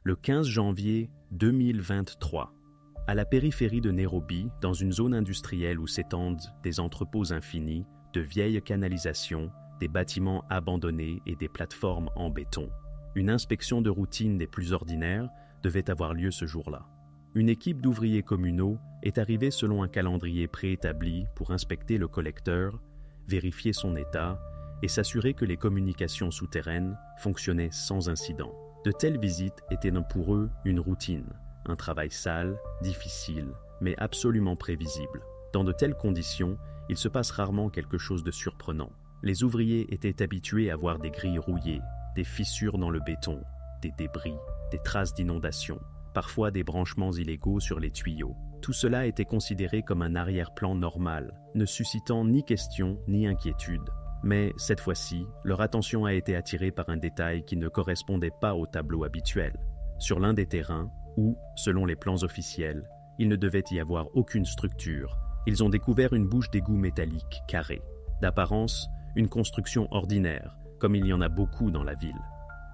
Le 15 janvier 2023, à la périphérie de Nairobi, dans une zone industrielle où s'étendent des entrepôts infinis, de vieilles canalisations, des bâtiments abandonnés et des plateformes en béton, une inspection de routine des plus ordinaires devait avoir lieu ce jour-là. Une équipe d'ouvriers communaux est arrivée selon un calendrier préétabli pour inspecter le collecteur, vérifier son état et s'assurer que les communications souterraines fonctionnaient sans incident. De telles visites étaient pour eux une routine, un travail sale, difficile, mais absolument prévisible. Dans de telles conditions, il se passe rarement quelque chose de surprenant. Les ouvriers étaient habitués à voir des grilles rouillées, des fissures dans le béton, des débris, des traces d'inondation, parfois des branchements illégaux sur les tuyaux. Tout cela était considéré comme un arrière-plan normal, ne suscitant ni question ni inquiétude. Mais cette fois-ci, leur attention a été attirée par un détail qui ne correspondait pas au tableau habituel. Sur l'un des terrains, où, selon les plans officiels, il ne devait y avoir aucune structure, ils ont découvert une bouche d'égout métallique carrée. D'apparence, une construction ordinaire, comme il y en a beaucoup dans la ville.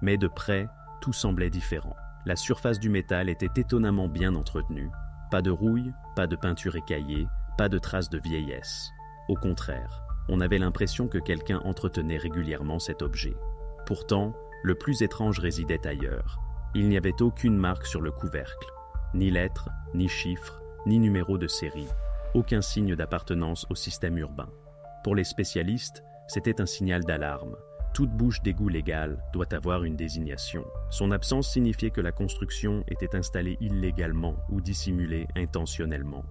Mais de près, tout semblait différent. La surface du métal était étonnamment bien entretenue. Pas de rouille, pas de peinture écaillée, pas de traces de vieillesse. Au contraire, on avait l'impression que quelqu'un entretenait régulièrement cet objet. Pourtant, le plus étrange résidait ailleurs. Il n'y avait aucune marque sur le couvercle. Ni lettres, ni chiffres, ni numéro de série. Aucun signe d'appartenance au système urbain. Pour les spécialistes, c'était un signal d'alarme. Toute bouche d'égout légale doit avoir une désignation. Son absence signifiait que la construction était installée illégalement ou dissimulée intentionnellement.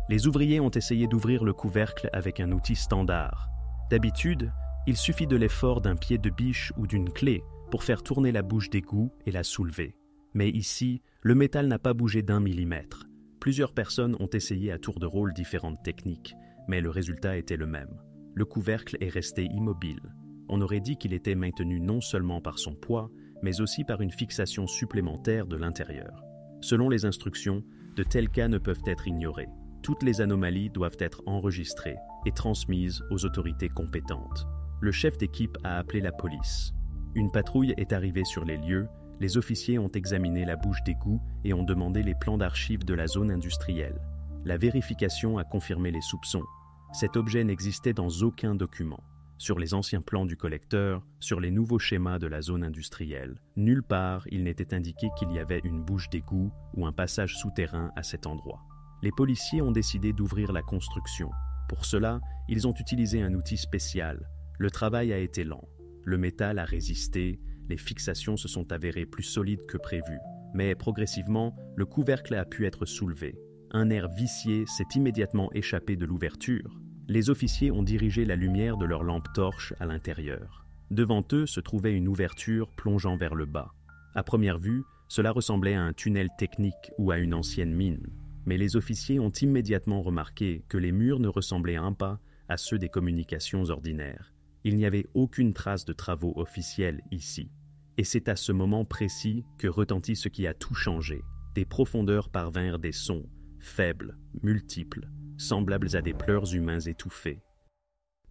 Les ouvriers ont essayé d'ouvrir le couvercle avec un outil standard. D'habitude, il suffit de l'effort d'un pied de biche ou d'une clé pour faire tourner la bouche d'égout et la soulever. Mais ici, le métal n'a pas bougé d'1 millimètre. Plusieurs personnes ont essayé à tour de rôle différentes techniques, mais le résultat était le même. Le couvercle est resté immobile. On aurait dit qu'il était maintenu non seulement par son poids, mais aussi par une fixation supplémentaire de l'intérieur. Selon les instructions, de tels cas ne peuvent être ignorés. Toutes les anomalies doivent être enregistrées et transmises aux autorités compétentes. Le chef d'équipe a appelé la police. Une patrouille est arrivée sur les lieux, les officiers ont examiné la bouche d'égout et ont demandé les plans d'archives de la zone industrielle. La vérification a confirmé les soupçons. Cet objet n'existait dans aucun document. Sur les anciens plans du collecteur, sur les nouveaux schémas de la zone industrielle, nulle part il n'était indiqué qu'il y avait une bouche d'égout ou un passage souterrain à cet endroit. Les policiers ont décidé d'ouvrir la construction. Pour cela, ils ont utilisé un outil spécial. Le travail a été lent. Le métal a résisté, les fixations se sont avérées plus solides que prévu. Mais progressivement, le couvercle a pu être soulevé. Un air vicié s'est immédiatement échappé de l'ouverture. Les officiers ont dirigé la lumière de leur lampe torche à l'intérieur. Devant eux se trouvait une ouverture plongeant vers le bas. À première vue, cela ressemblait à un tunnel technique ou à une ancienne mine. Mais les officiers ont immédiatement remarqué que les murs ne ressemblaient pas à ceux des communications ordinaires. Il n'y avait aucune trace de travaux officiels ici. Et c'est à ce moment précis que retentit ce qui a tout changé. Des profondeurs parvinrent des sons, faibles, multiples, semblables à des pleurs humains étouffés.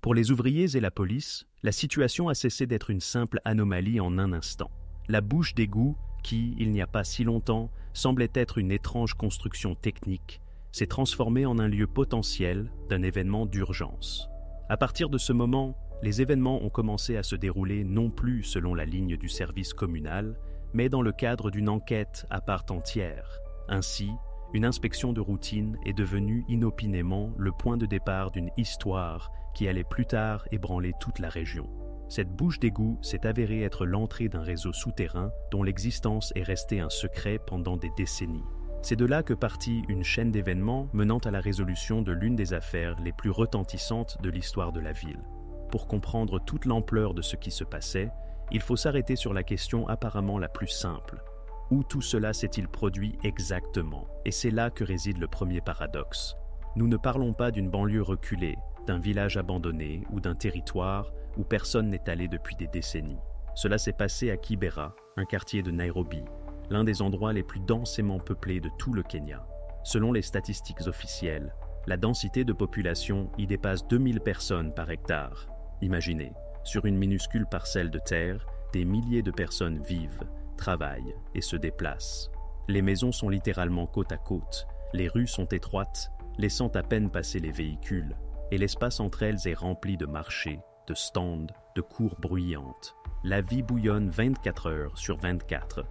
Pour les ouvriers et la police, la situation a cessé d'être une simple anomalie en un instant. La bouche d'égout, qui, il n'y a pas si longtemps, semblait être une étrange construction technique, s'est transformée en un lieu potentiel d'un événement d'urgence. À partir de ce moment, les événements ont commencé à se dérouler non plus selon la ligne du service communal, mais dans le cadre d'une enquête à part entière. Ainsi, une inspection de routine est devenue inopinément le point de départ d'une histoire qui allait plus tard ébranler toute la région. Cette bouche d'égout s'est avérée être l'entrée d'un réseau souterrain dont l'existence est restée un secret pendant des décennies. C'est de là que partit une chaîne d'événements menant à la résolution de l'une des affaires les plus retentissantes de l'histoire de la ville. Pour comprendre toute l'ampleur de ce qui se passait, il faut s'arrêter sur la question apparemment la plus simple. Où tout cela s'est-il produit exactement? Et c'est là que réside le premier paradoxe. Nous ne parlons pas d'une banlieue reculée, d'un village abandonné ou d'un territoire où personne n'est allé depuis des décennies. Cela s'est passé à Kibera, un quartier de Nairobi, l'un des endroits les plus densément peuplés de tout le Kenya. Selon les statistiques officielles, la densité de population y dépasse 2000 personnes par hectare. Imaginez, sur une minuscule parcelle de terre, des milliers de personnes vivent, travaillent et se déplacent. Les maisons sont littéralement côte à côte, les rues sont étroites, laissant à peine passer les véhicules, et l'espace entre elles est rempli de marchés, de stands, de cours bruyantes. La vie bouillonne 24 heures sur 24.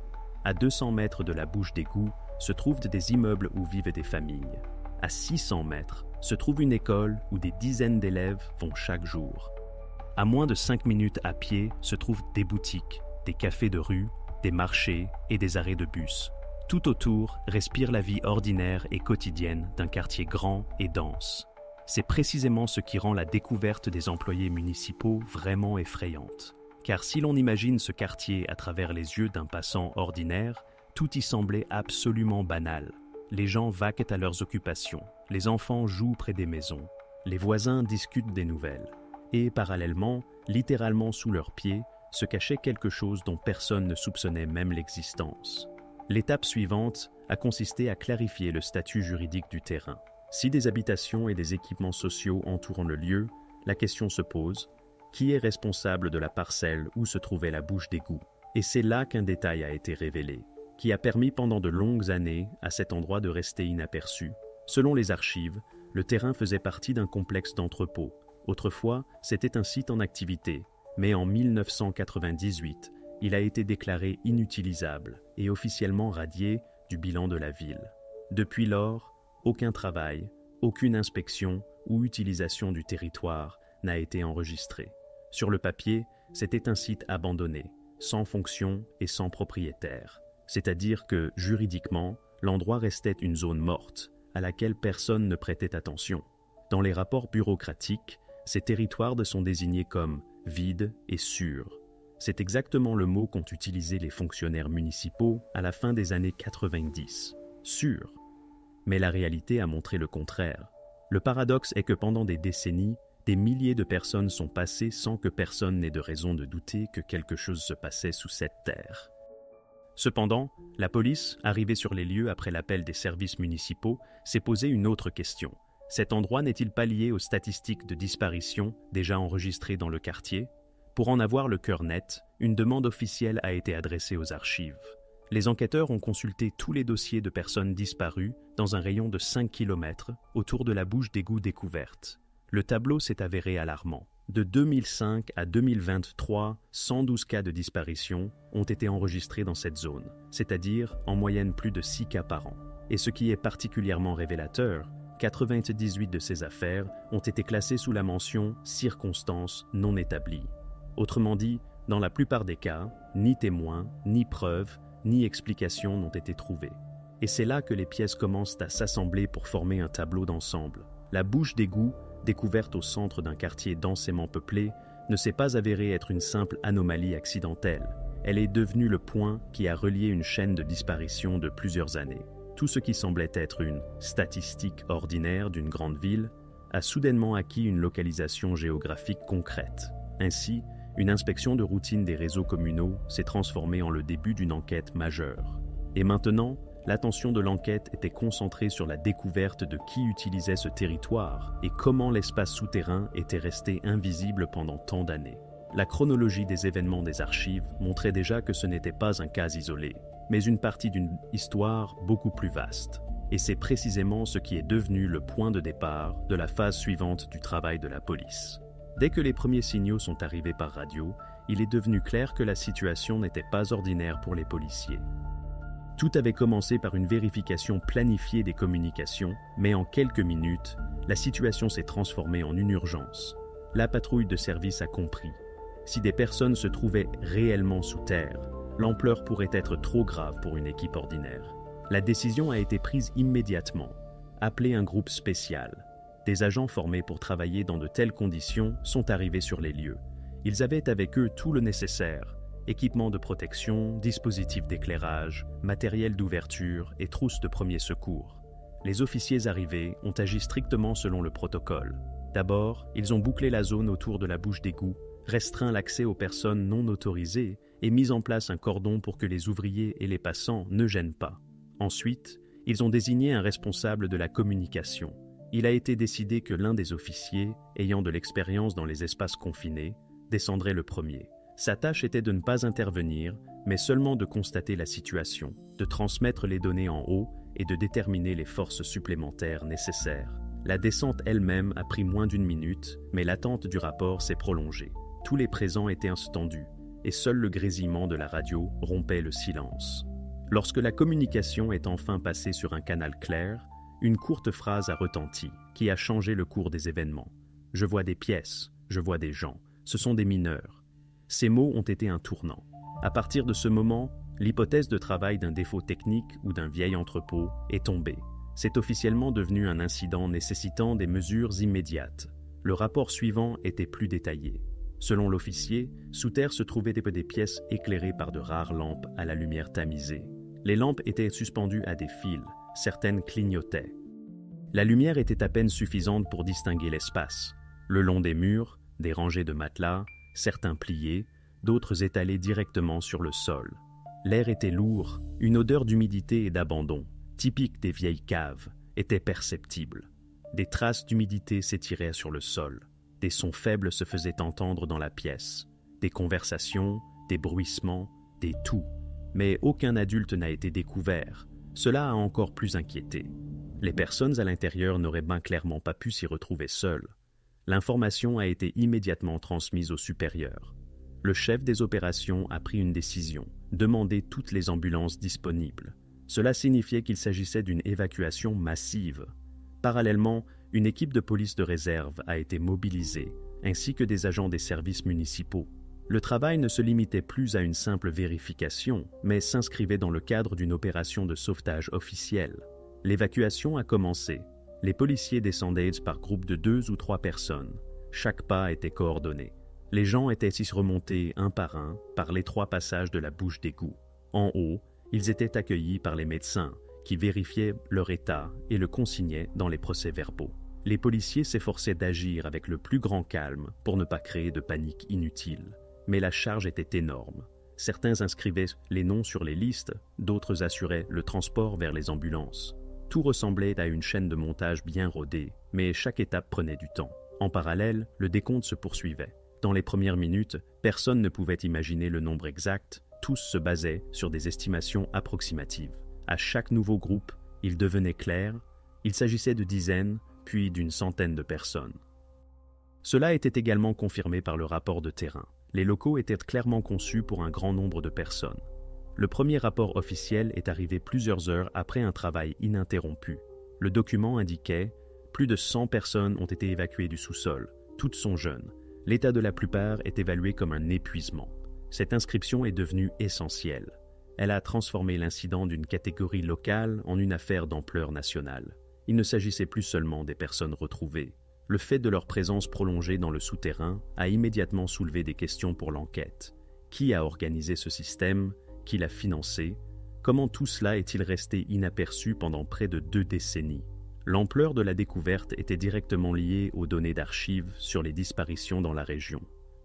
À 200 mètres de la bouche d'égout se trouvent des immeubles où vivent des familles. À 600 mètres se trouve une école où des dizaines d'élèves vont chaque jour. À moins de 5 minutes à pied se trouvent des boutiques, des cafés de rue, des marchés et des arrêts de bus. Tout autour respire la vie ordinaire et quotidienne d'un quartier grand et dense. C'est précisément ce qui rend la découverte des employés municipaux vraiment effrayante. Car si l'on imagine ce quartier à travers les yeux d'un passant ordinaire, tout y semblait absolument banal. Les gens vaquent à leurs occupations, les enfants jouent près des maisons, les voisins discutent des nouvelles. Et parallèlement, littéralement sous leurs pieds, se cachait quelque chose dont personne ne soupçonnait même l'existence. L'étape suivante a consisté à clarifier le statut juridique du terrain. Si des habitations et des équipements sociaux entourent le lieu, la question se pose, qui est responsable de la parcelle où se trouvait la bouche d'égout? Et c'est là qu'un détail a été révélé, qui a permis pendant de longues années à cet endroit de rester inaperçu. Selon les archives, le terrain faisait partie d'un complexe d'entrepôts. Autrefois, c'était un site en activité, mais en 1998, il a été déclaré inutilisable et officiellement radié du bilan de la ville. Depuis lors, aucun travail, aucune inspection ou utilisation du territoire n'a été enregistré. Sur le papier, c'était un site abandonné, sans fonction et sans propriétaire. C'est-à-dire que, juridiquement, l'endroit restait une zone morte, à laquelle personne ne prêtait attention. Dans les rapports bureaucratiques, ces territoires sont désignés comme « vides » et « sûrs ». C'est exactement le mot qu'ont utilisé les fonctionnaires municipaux à la fin des années 90. « Sûr ». Mais la réalité a montré le contraire. Le paradoxe est que pendant des décennies, des milliers de personnes sont passées sans que personne n'ait de raison de douter que quelque chose se passait sous cette terre. Cependant, la police, arrivée sur les lieux après l'appel des services municipaux, s'est posé une autre question. Cet endroit n'est-il pas lié aux statistiques de disparition déjà enregistrées dans le quartier? Pour en avoir le cœur net, une demande officielle a été adressée aux archives. Les enquêteurs ont consulté tous les dossiers de personnes disparues dans un rayon de 5 km autour de la bouche d'égout découverte. Le tableau s'est avéré alarmant. De 2005 à 2023, 112 cas de disparition ont été enregistrés dans cette zone, c'est-à-dire en moyenne plus de 6 cas par an. Et ce qui est particulièrement révélateur, 98 de ces affaires ont été classées sous la mention « circonstances non établies ». Autrement dit, dans la plupart des cas, ni témoins, ni preuves, ni explications n'ont été trouvées. Et c'est là que les pièces commencent à s'assembler pour former un tableau d'ensemble. La bouche d'égout, découverte au centre d'un quartier densément peuplé, ne s'est pas avérée être une simple anomalie accidentelle. Elle est devenue le point qui a relié une chaîne de disparitions de plusieurs années. Tout ce qui semblait être une statistique ordinaire d'une grande ville a soudainement acquis une localisation géographique concrète. Ainsi, une inspection de routine des réseaux communaux s'est transformée en le début d'une enquête majeure. Et maintenant, l'attention de l'enquête était concentrée sur la découverte de qui utilisait ce territoire et comment l'espace souterrain était resté invisible pendant tant d'années. La chronologie des événements des archives montrait déjà que ce n'était pas un cas isolé, mais une partie d'une histoire beaucoup plus vaste. Et c'est précisément ce qui est devenu le point de départ de la phase suivante du travail de la police. Dès que les premiers signaux sont arrivés par radio, il est devenu clair que la situation n'était pas ordinaire pour les policiers. Tout avait commencé par une vérification planifiée des communications, mais en quelques minutes, la situation s'est transformée en une urgence. La patrouille de service a compris. Si des personnes se trouvaient réellement sous terre, l'ampleur pourrait être trop grave pour une équipe ordinaire. La décision a été prise immédiatement. Appeler un groupe spécial. Des agents formés pour travailler dans de telles conditions sont arrivés sur les lieux. Ils avaient avec eux tout le nécessaire. Équipements de protection, dispositifs d'éclairage, matériel d'ouverture et trousses de premiers secours. Les officiers arrivés ont agi strictement selon le protocole. D'abord, ils ont bouclé la zone autour de la bouche d'égout, restreint l'accès aux personnes non autorisées et mis en place un cordon pour que les ouvriers et les passants ne gênent pas. Ensuite, ils ont désigné un responsable de la communication. Il a été décidé que l'un des officiers, ayant de l'expérience dans les espaces confinés, descendrait le premier. Sa tâche était de ne pas intervenir, mais seulement de constater la situation, de transmettre les données en haut et de déterminer les forces supplémentaires nécessaires. La descente elle-même a pris moins d'1 minute, mais l'attente du rapport s'est prolongée. Tous les présents étaient instandus, et seul le grésillement de la radio rompait le silence. Lorsque la communication est enfin passée sur un canal clair, une courte phrase a retenti, qui a changé le cours des événements. « Je vois des pièces, je vois des gens, ce sont des mineurs. » Ces mots ont été un tournant. À partir de ce moment, l'hypothèse de travail d'un défaut technique ou d'un vieil entrepôt est tombée. C'est officiellement devenu un incident nécessitant des mesures immédiates. Le rapport suivant était plus détaillé. Selon l'officier, sous terre se trouvaient des pièces éclairées par de rares lampes à la lumière tamisée. Les lampes étaient suspendues à des fils, certaines clignotaient. La lumière était à peine suffisante pour distinguer l'espace. Le long des murs, des rangées de matelas, certains pliés, d'autres étalés directement sur le sol. L'air était lourd, une odeur d'humidité et d'abandon, typique des vieilles caves, était perceptible. Des traces d'humidité s'étiraient sur le sol. Des sons faibles se faisaient entendre dans la pièce. Des conversations, des bruissements, des toux. Mais aucun adulte n'a été découvert. Cela a encore plus inquiété. Les personnes à l'intérieur n'auraient bien clairement pas pu s'y retrouver seules. L'information a été immédiatement transmise au supérieur. Le chef des opérations a pris une décision, demander toutes les ambulances disponibles. Cela signifiait qu'il s'agissait d'une évacuation massive. Parallèlement, une équipe de police de réserve a été mobilisée, ainsi que des agents des services municipaux. Le travail ne se limitait plus à une simple vérification, mais s'inscrivait dans le cadre d'une opération de sauvetage officielle. L'évacuation a commencé. Les policiers descendaient par groupe de 2 ou 3 personnes. Chaque pas était coordonné. Les gens étaient ainsi remontés un par l'étroit passage de la bouche d'égout. En haut, ils étaient accueillis par les médecins, qui vérifiaient leur état et le consignaient dans les procès-verbaux. Les policiers s'efforçaient d'agir avec le plus grand calme pour ne pas créer de panique inutile. Mais la charge était énorme. Certains inscrivaient les noms sur les listes, d'autres assuraient le transport vers les ambulances. Tout ressemblait à une chaîne de montage bien rodée, mais chaque étape prenait du temps. En parallèle, le décompte se poursuivait. Dans les premières minutes, personne ne pouvait imaginer le nombre exact, tous se basaient sur des estimations approximatives. À chaque nouveau groupe, il devenait clair, il s'agissait de dizaines, puis d'une centaine de personnes. Cela était également confirmé par le rapport de terrain. Les locaux étaient clairement conçus pour un grand nombre de personnes. Le premier rapport officiel est arrivé plusieurs heures après un travail ininterrompu. Le document indiquait « Plus de 100 personnes ont été évacuées du sous-sol, toutes sont jeunes. L'état de la plupart est évalué comme un épuisement. » Cette inscription est devenue essentielle. Elle a transformé l'incident d'une catégorie locale en une affaire d'ampleur nationale. Il ne s'agissait plus seulement des personnes retrouvées. Le fait de leur présence prolongée dans le souterrain a immédiatement soulevé des questions pour l'enquête. Qui a organisé ce système? Qui l'a financé? Comment tout cela est-il resté inaperçu pendant près de 2 décennies? L'ampleur de la découverte était directement liée aux données d'archives sur les disparitions dans la région.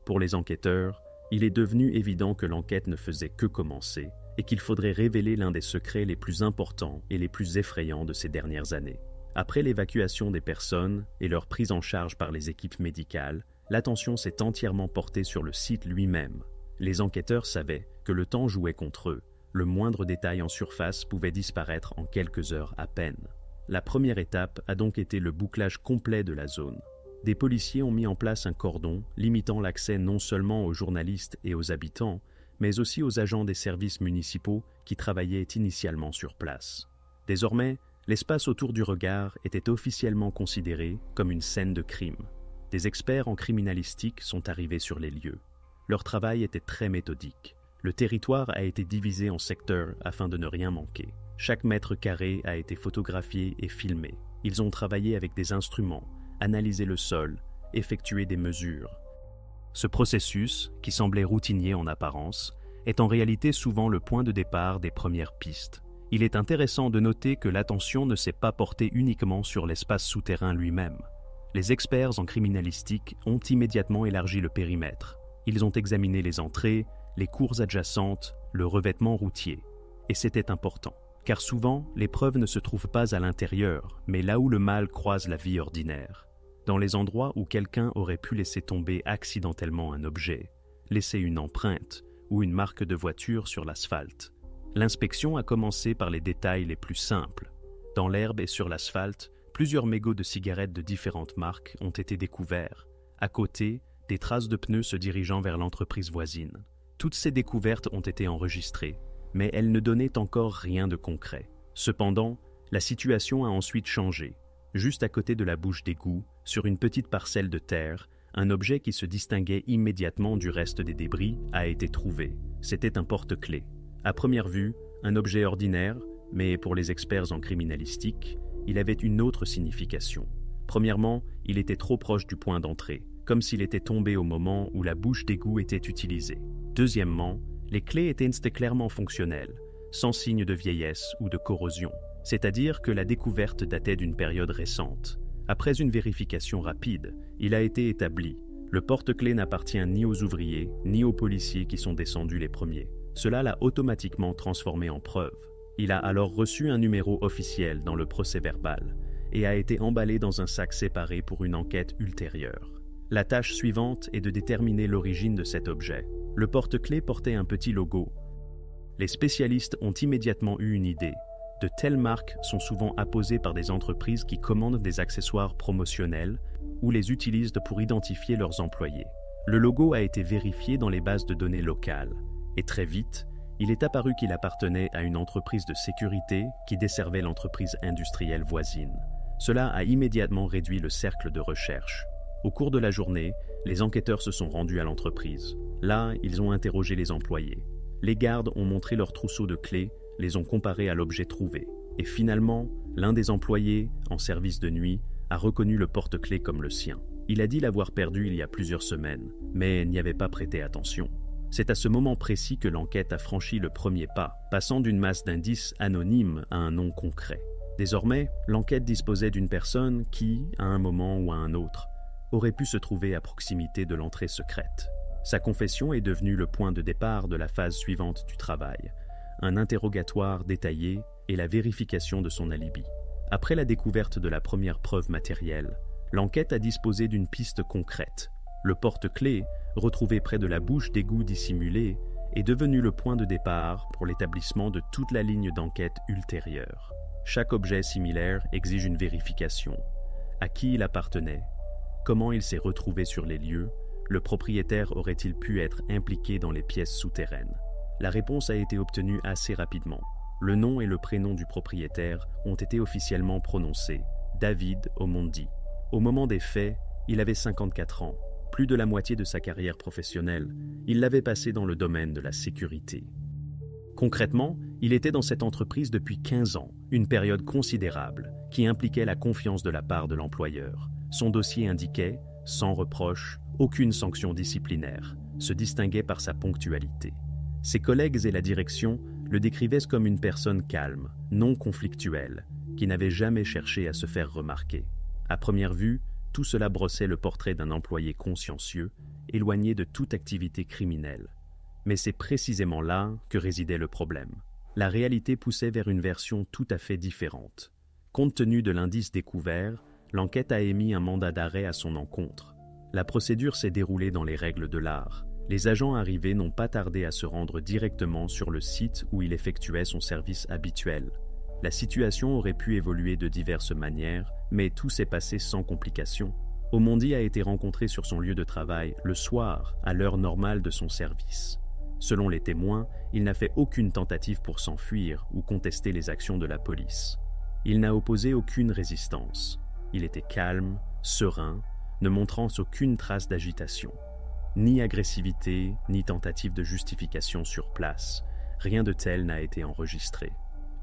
Pour les enquêteurs, il est devenu évident que l'enquête ne faisait que commencer et qu'il faudrait révéler l'un des secrets les plus importants et les plus effrayants de ces dernières années. Après l'évacuation des personnes et leur prise en charge par les équipes médicales, l'attention s'est entièrement portée sur le site lui-même. Les enquêteurs savaient que le temps jouait contre eux. Le moindre détail en surface pouvait disparaître en quelques heures à peine. La première étape a donc été le bouclage complet de la zone. Des policiers ont mis en place un cordon limitant l'accès non seulement aux journalistes et aux habitants, mais aussi aux agents des services municipaux qui travaillaient initialement sur place. Désormais, l'espace autour du regard était officiellement considéré comme une scène de crime. Des experts en criminalistique sont arrivés sur les lieux. Leur travail était très méthodique. Le territoire a été divisé en secteurs afin de ne rien manquer. Chaque mètre carré a été photographié et filmé. Ils ont travaillé avec des instruments, analysé le sol, effectué des mesures. Ce processus, qui semblait routinier en apparence, est en réalité souvent le point de départ des premières pistes. Il est intéressant de noter que l'attention ne s'est pas portée uniquement sur l'espace souterrain lui-même. Les experts en criminalistique ont immédiatement élargi le périmètre. Ils ont examiné les entrées, les cours adjacentes, le revêtement routier. Et c'était important, car souvent, les preuves ne se trouvent pas à l'intérieur, mais là où le mal croise la vie ordinaire. Dans les endroits où quelqu'un aurait pu laisser tomber accidentellement un objet, laissé une empreinte ou une marque de voiture sur l'asphalte. L'inspection a commencé par les détails les plus simples. Dans l'herbe et sur l'asphalte, plusieurs mégots de cigarettes de différentes marques ont été découverts. À côté, des traces de pneus se dirigeant vers l'entreprise voisine. Toutes ces découvertes ont été enregistrées, mais elles ne donnaient encore rien de concret. Cependant, la situation a ensuite changé. Juste à côté de la bouche d'égout, sur une petite parcelle de terre, un objet qui se distinguait immédiatement du reste des débris a été trouvé. C'était un porte-clés. À première vue, un objet ordinaire, mais pour les experts en criminalistique, il avait une autre signification. Premièrement, il était trop proche du point d'entrée, comme s'il était tombé au moment où la bouche d'égout était utilisée. Deuxièmement, les clés étaient clairement fonctionnelles, sans signe de vieillesse ou de corrosion, c'est-à-dire que la découverte datait d'une période récente. Après une vérification rapide, il a été établi. Le porte-clés n'appartient ni aux ouvriers, ni aux policiers qui sont descendus les premiers. Cela l'a automatiquement transformé en preuve. Il a alors reçu un numéro officiel dans le procès-verbal et a été emballé dans un sac séparé pour une enquête ultérieure. La tâche suivante est de déterminer l'origine de cet objet. Le porte-clés portait un petit logo. Les spécialistes ont immédiatement eu une idée. De telles marques sont souvent apposées par des entreprises qui commandent des accessoires promotionnels ou les utilisent pour identifier leurs employés. Le logo a été vérifié dans les bases de données locales et très vite, il est apparu qu'il appartenait à une entreprise de sécurité qui desservait l'entreprise industrielle voisine. Cela a immédiatement réduit le cercle de recherche. Au cours de la journée, les enquêteurs se sont rendus à l'entreprise. Là, ils ont interrogé les employés. Les gardes ont montré leurs trousseaux de clés, les ont comparés à l'objet trouvé. Et finalement, l'un des employés, en service de nuit, a reconnu le porte-clés comme le sien. Il a dit l'avoir perdu il y a plusieurs semaines, mais n'y avait pas prêté attention. C'est à ce moment précis que l'enquête a franchi le premier pas, passant d'une masse d'indices anonymes à un nom concret. Désormais, l'enquête disposait d'une personne qui, à un moment ou à un autre, aurait pu se trouver à proximité de l'entrée secrète. Sa confession est devenue le point de départ de la phase suivante du travail, un interrogatoire détaillé et la vérification de son alibi. Après la découverte de la première preuve matérielle, l'enquête a disposé d'une piste concrète. Le porte-clés, retrouvé près de la bouche d'égout dissimulée, est devenu le point de départ pour l'établissement de toute la ligne d'enquête ultérieure. Chaque objet similaire exige une vérification. À qui il appartenait? Comment il s'est retrouvé sur les lieux? Le propriétaire aurait-il pu être impliqué dans les pièces souterraines? La réponse a été obtenue assez rapidement. Le nom et le prénom du propriétaire ont été officiellement prononcés, David Omondi. Au moment des faits, il avait 54 ans. Plus de la moitié de sa carrière professionnelle, il l'avait passée dans le domaine de la sécurité. Concrètement, il était dans cette entreprise depuis 15 ans, une période considérable qui impliquait la confiance de la part de l'employeur. Son dossier indiquait, sans reproche, aucune sanction disciplinaire, se distinguait par sa ponctualité. Ses collègues et la direction le décrivaient comme une personne calme, non conflictuelle, qui n'avait jamais cherché à se faire remarquer. À première vue, tout cela brossait le portrait d'un employé consciencieux, éloigné de toute activité criminelle. Mais c'est précisément là que résidait le problème. La réalité poussait vers une version tout à fait différente. Compte tenu de l'indice découvert, l'enquête a émis un mandat d'arrêt à son encontre. La procédure s'est déroulée dans les règles de l'art. Les agents arrivés n'ont pas tardé à se rendre directement sur le site où il effectuait son service habituel. La situation aurait pu évoluer de diverses manières, mais tout s'est passé sans complications. Omondi a été rencontré sur son lieu de travail le soir, à l'heure normale de son service. Selon les témoins, il n'a fait aucune tentative pour s'enfuir ou contester les actions de la police. Il n'a opposé aucune résistance. Il était calme, serein, ne montrant aucune trace d'agitation. Ni agressivité, ni tentative de justification sur place. Rien de tel n'a été enregistré.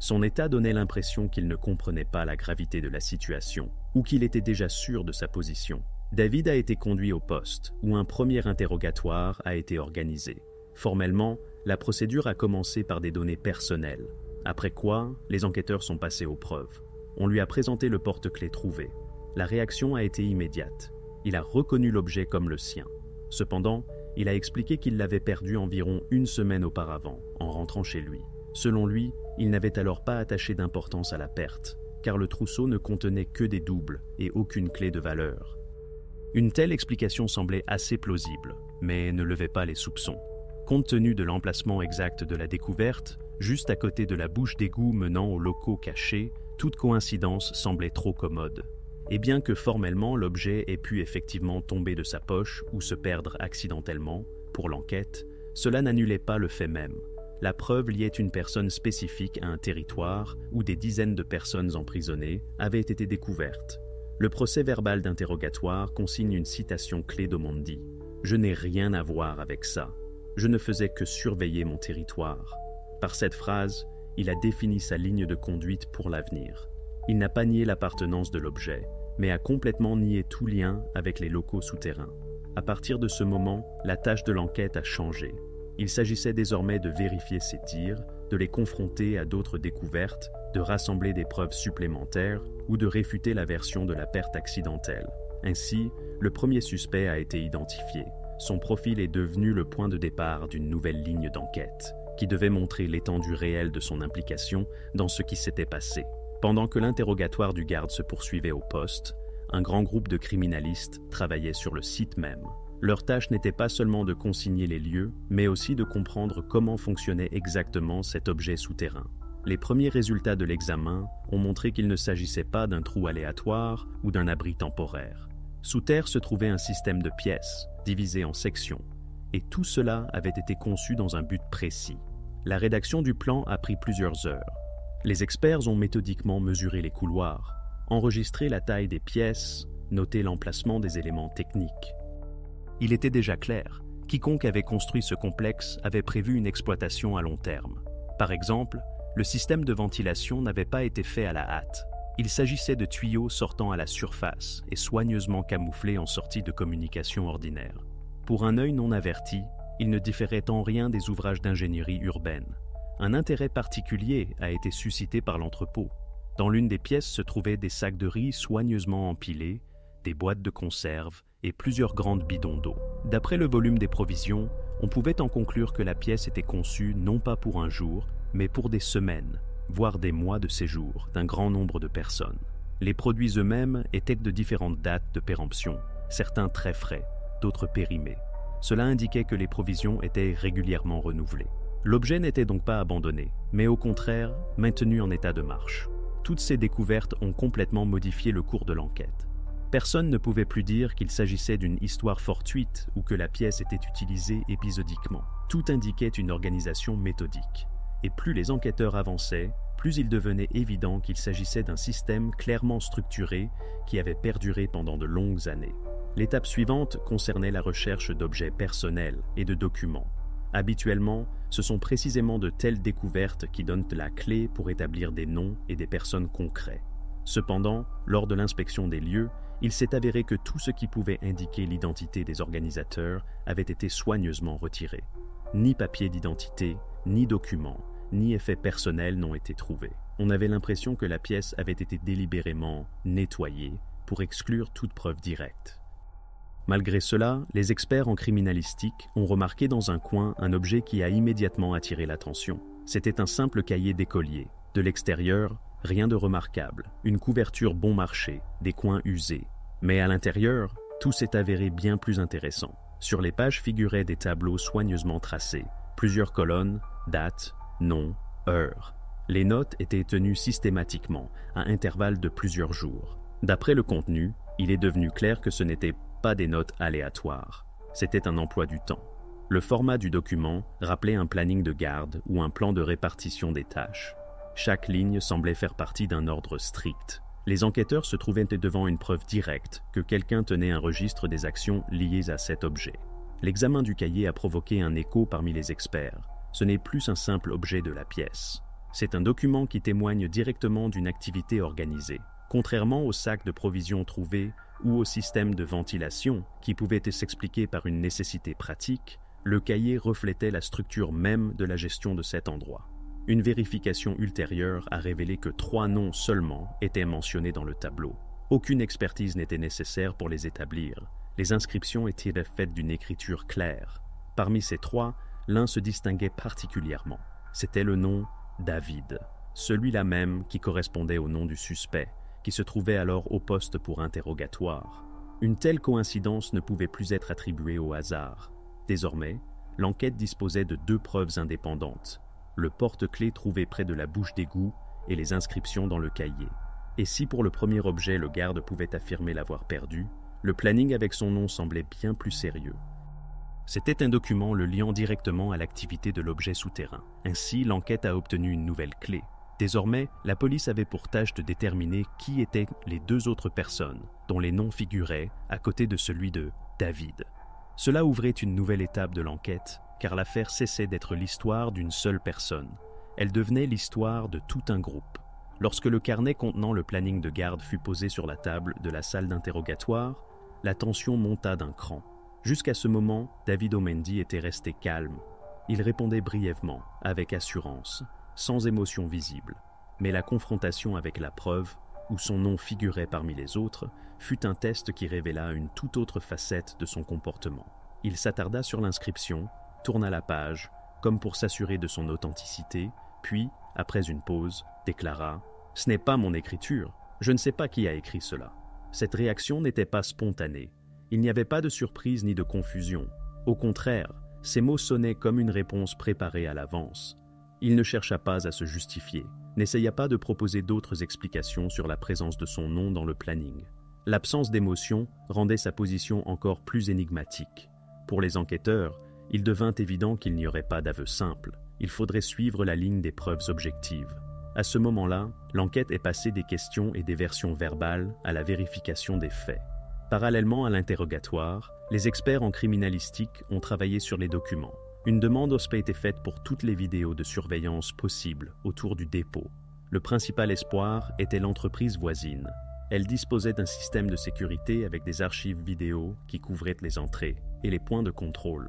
Son état donnait l'impression qu'il ne comprenait pas la gravité de la situation, ou qu'il était déjà sûr de sa position. David a été conduit au poste, où un premier interrogatoire a été organisé. Formellement, la procédure a commencé par des données personnelles, après quoi les enquêteurs sont passés aux preuves. On lui a présenté le porte-clés trouvé. La réaction a été immédiate. Il a reconnu l'objet comme le sien. Cependant, il a expliqué qu'il l'avait perdu environ une semaine auparavant, en rentrant chez lui. Selon lui, il n'avait alors pas attaché d'importance à la perte, car le trousseau ne contenait que des doubles et aucune clé de valeur. Une telle explication semblait assez plausible, mais ne levait pas les soupçons. Compte tenu de l'emplacement exact de la découverte, juste à côté de la bouche d'égout menant aux locaux cachés, toute coïncidence semblait trop commode. Et bien que formellement l'objet ait pu effectivement tomber de sa poche ou se perdre accidentellement, pour l'enquête, cela n'annulait pas le fait même. La preuve liait une personne spécifique à un territoire où des dizaines de personnes emprisonnées avaient été découvertes. Le procès-verbal d'interrogatoire consigne une citation clé d'Omondi. « Je n'ai rien à voir avec ça. Je ne faisais que surveiller mon territoire. » Par cette phrase, il a défini sa ligne de conduite pour l'avenir. Il n'a pas nié l'appartenance de l'objet, mais a complètement nié tout lien avec les locaux souterrains. À partir de ce moment, la tâche de l'enquête a changé. Il s'agissait désormais de vérifier ces tirs, de les confronter à d'autres découvertes, de rassembler des preuves supplémentaires ou de réfuter la version de la perte accidentelle. Ainsi, le premier suspect a été identifié. Son profil est devenu le point de départ d'une nouvelle ligne d'enquête, qui devait montrer l'étendue réelle de son implication dans ce qui s'était passé. Pendant que l'interrogatoire du garde se poursuivait au poste, un grand groupe de criminalistes travaillait sur le site même. Leur tâche n'était pas seulement de consigner les lieux, mais aussi de comprendre comment fonctionnait exactement cet objet souterrain. Les premiers résultats de l'examen ont montré qu'il ne s'agissait pas d'un trou aléatoire ou d'un abri temporaire. Sous terre se trouvait un système de pièces, divisées en sections, et tout cela avait été conçu dans un but précis. La rédaction du plan a pris plusieurs heures. Les experts ont méthodiquement mesuré les couloirs, enregistré la taille des pièces, noté l'emplacement des éléments techniques. Il était déjà clair, quiconque avait construit ce complexe avait prévu une exploitation à long terme. Par exemple, le système de ventilation n'avait pas été fait à la hâte. Il s'agissait de tuyaux sortant à la surface et soigneusement camouflés en sortie de communication ordinaire. Pour un œil non averti, il ne différait en rien des ouvrages d'ingénierie urbaine. Un intérêt particulier a été suscité par l'entrepôt. Dans l'une des pièces se trouvaient des sacs de riz soigneusement empilés, des boîtes de conserve et plusieurs grandes bidons d'eau. D'après le volume des provisions, on pouvait en conclure que la pièce était conçue non pas pour un jour, mais pour des semaines, voire des mois de séjour d'un grand nombre de personnes. Les produits eux-mêmes étaient de différentes dates de péremption, certains très frais, d'autres périmés. Cela indiquait que les provisions étaient régulièrement renouvelées. L'objet n'était donc pas abandonné, mais au contraire, maintenu en état de marche. Toutes ces découvertes ont complètement modifié le cours de l'enquête. Personne ne pouvait plus dire qu'il s'agissait d'une histoire fortuite ou que la pièce était utilisée épisodiquement. Tout indiquait une organisation méthodique. Et plus les enquêteurs avançaient, plus il devenait évident qu'il s'agissait d'un système clairement structuré qui avait perduré pendant de longues années. L'étape suivante concernait la recherche d'objets personnels et de documents. Habituellement, ce sont précisément de telles découvertes qui donnent la clé pour établir des noms et des personnes concrets. Cependant, lors de l'inspection des lieux, il s'est avéré que tout ce qui pouvait indiquer l'identité des organisateurs avait été soigneusement retiré. Ni papier d'identité, ni documents, ni effets personnels n'ont été trouvés. On avait l'impression que la pièce avait été délibérément nettoyée pour exclure toute preuve directe. Malgré cela, les experts en criminalistique ont remarqué dans un coin un objet qui a immédiatement attiré l'attention. C'était un simple cahier d'écolier. De l'extérieur, rien de remarquable, une couverture bon marché, des coins usés. Mais à l'intérieur, tout s'est avéré bien plus intéressant. Sur les pages figuraient des tableaux soigneusement tracés, plusieurs colonnes, dates, noms, heures. Les notes étaient tenues systématiquement, à intervalles de plusieurs jours. D'après le contenu, il est devenu clair que ce n'était pas des notes aléatoires. C'était un emploi du temps. Le format du document rappelait un planning de garde ou un plan de répartition des tâches. Chaque ligne semblait faire partie d'un ordre strict. Les enquêteurs se trouvaient devant une preuve directe que quelqu'un tenait un registre des actions liées à cet objet. L'examen du cahier a provoqué un écho parmi les experts. Ce n'est plus un simple objet de la pièce. C'est un document qui témoigne directement d'une activité organisée. Contrairement aux sacs de provisions trouvés ou au système de ventilation qui pouvait s'expliquer par une nécessité pratique, le cahier reflétait la structure même de la gestion de cet endroit. Une vérification ultérieure a révélé que 3 noms seulement étaient mentionnés dans le tableau. Aucune expertise n'était nécessaire pour les établir. Les inscriptions étaient faites d'une écriture claire. Parmi ces 3, l'un se distinguait particulièrement. C'était le nom David, celui-là même qui correspondait au nom du suspect, qui se trouvait alors au poste pour interrogatoire. Une telle coïncidence ne pouvait plus être attribuée au hasard. Désormais, l'enquête disposait de 2 preuves indépendantes, le porte-clés trouvé près de la bouche d'égout et les inscriptions dans le cahier. Et si pour le premier objet le garde pouvait affirmer l'avoir perdu, le planning avec son nom semblait bien plus sérieux. C'était un document le liant directement à l'activité de l'objet souterrain. Ainsi, l'enquête a obtenu une nouvelle clé. Désormais, la police avait pour tâche de déterminer qui étaient les 2 autres personnes, dont les noms figuraient à côté de celui de David. Cela ouvrait une nouvelle étape de l'enquête, car l'affaire cessait d'être l'histoire d'une seule personne. Elle devenait l'histoire de tout un groupe. Lorsque le carnet contenant le planning de garde fut posé sur la table de la salle d'interrogatoire, la tension monta d'un cran. Jusqu'à ce moment, David Omendi était resté calme. Il répondait brièvement, avec assurance, sans émotion visible. Mais la confrontation avec la preuve, où son nom figurait parmi les autres, fut un test qui révéla une toute autre facette de son comportement. Il s'attarda sur l'inscription, tourna la page, comme pour s'assurer de son authenticité, puis, après une pause, déclara « Ce n'est pas mon écriture, je ne sais pas qui a écrit cela ». Cette réaction n'était pas spontanée. Il n'y avait pas de surprise ni de confusion. Au contraire, ces mots sonnaient comme une réponse préparée à l'avance. Il ne chercha pas à se justifier, n'essaya pas de proposer d'autres explications sur la présence de son nom dans le planning. L'absence d'émotion rendait sa position encore plus énigmatique. Pour les enquêteurs, il devint évident qu'il n'y aurait pas d'aveu simple. Il faudrait suivre la ligne des preuves objectives. À ce moment-là, l'enquête est passée des questions et des versions verbales à la vérification des faits. Parallèlement à l'interrogatoire, les experts en criminalistique ont travaillé sur les documents. Une demande a été faite pour toutes les vidéos de surveillance possibles autour du dépôt. Le principal espoir était l'entreprise voisine. Elle disposait d'un système de sécurité avec des archives vidéo qui couvraient les entrées et les points de contrôle.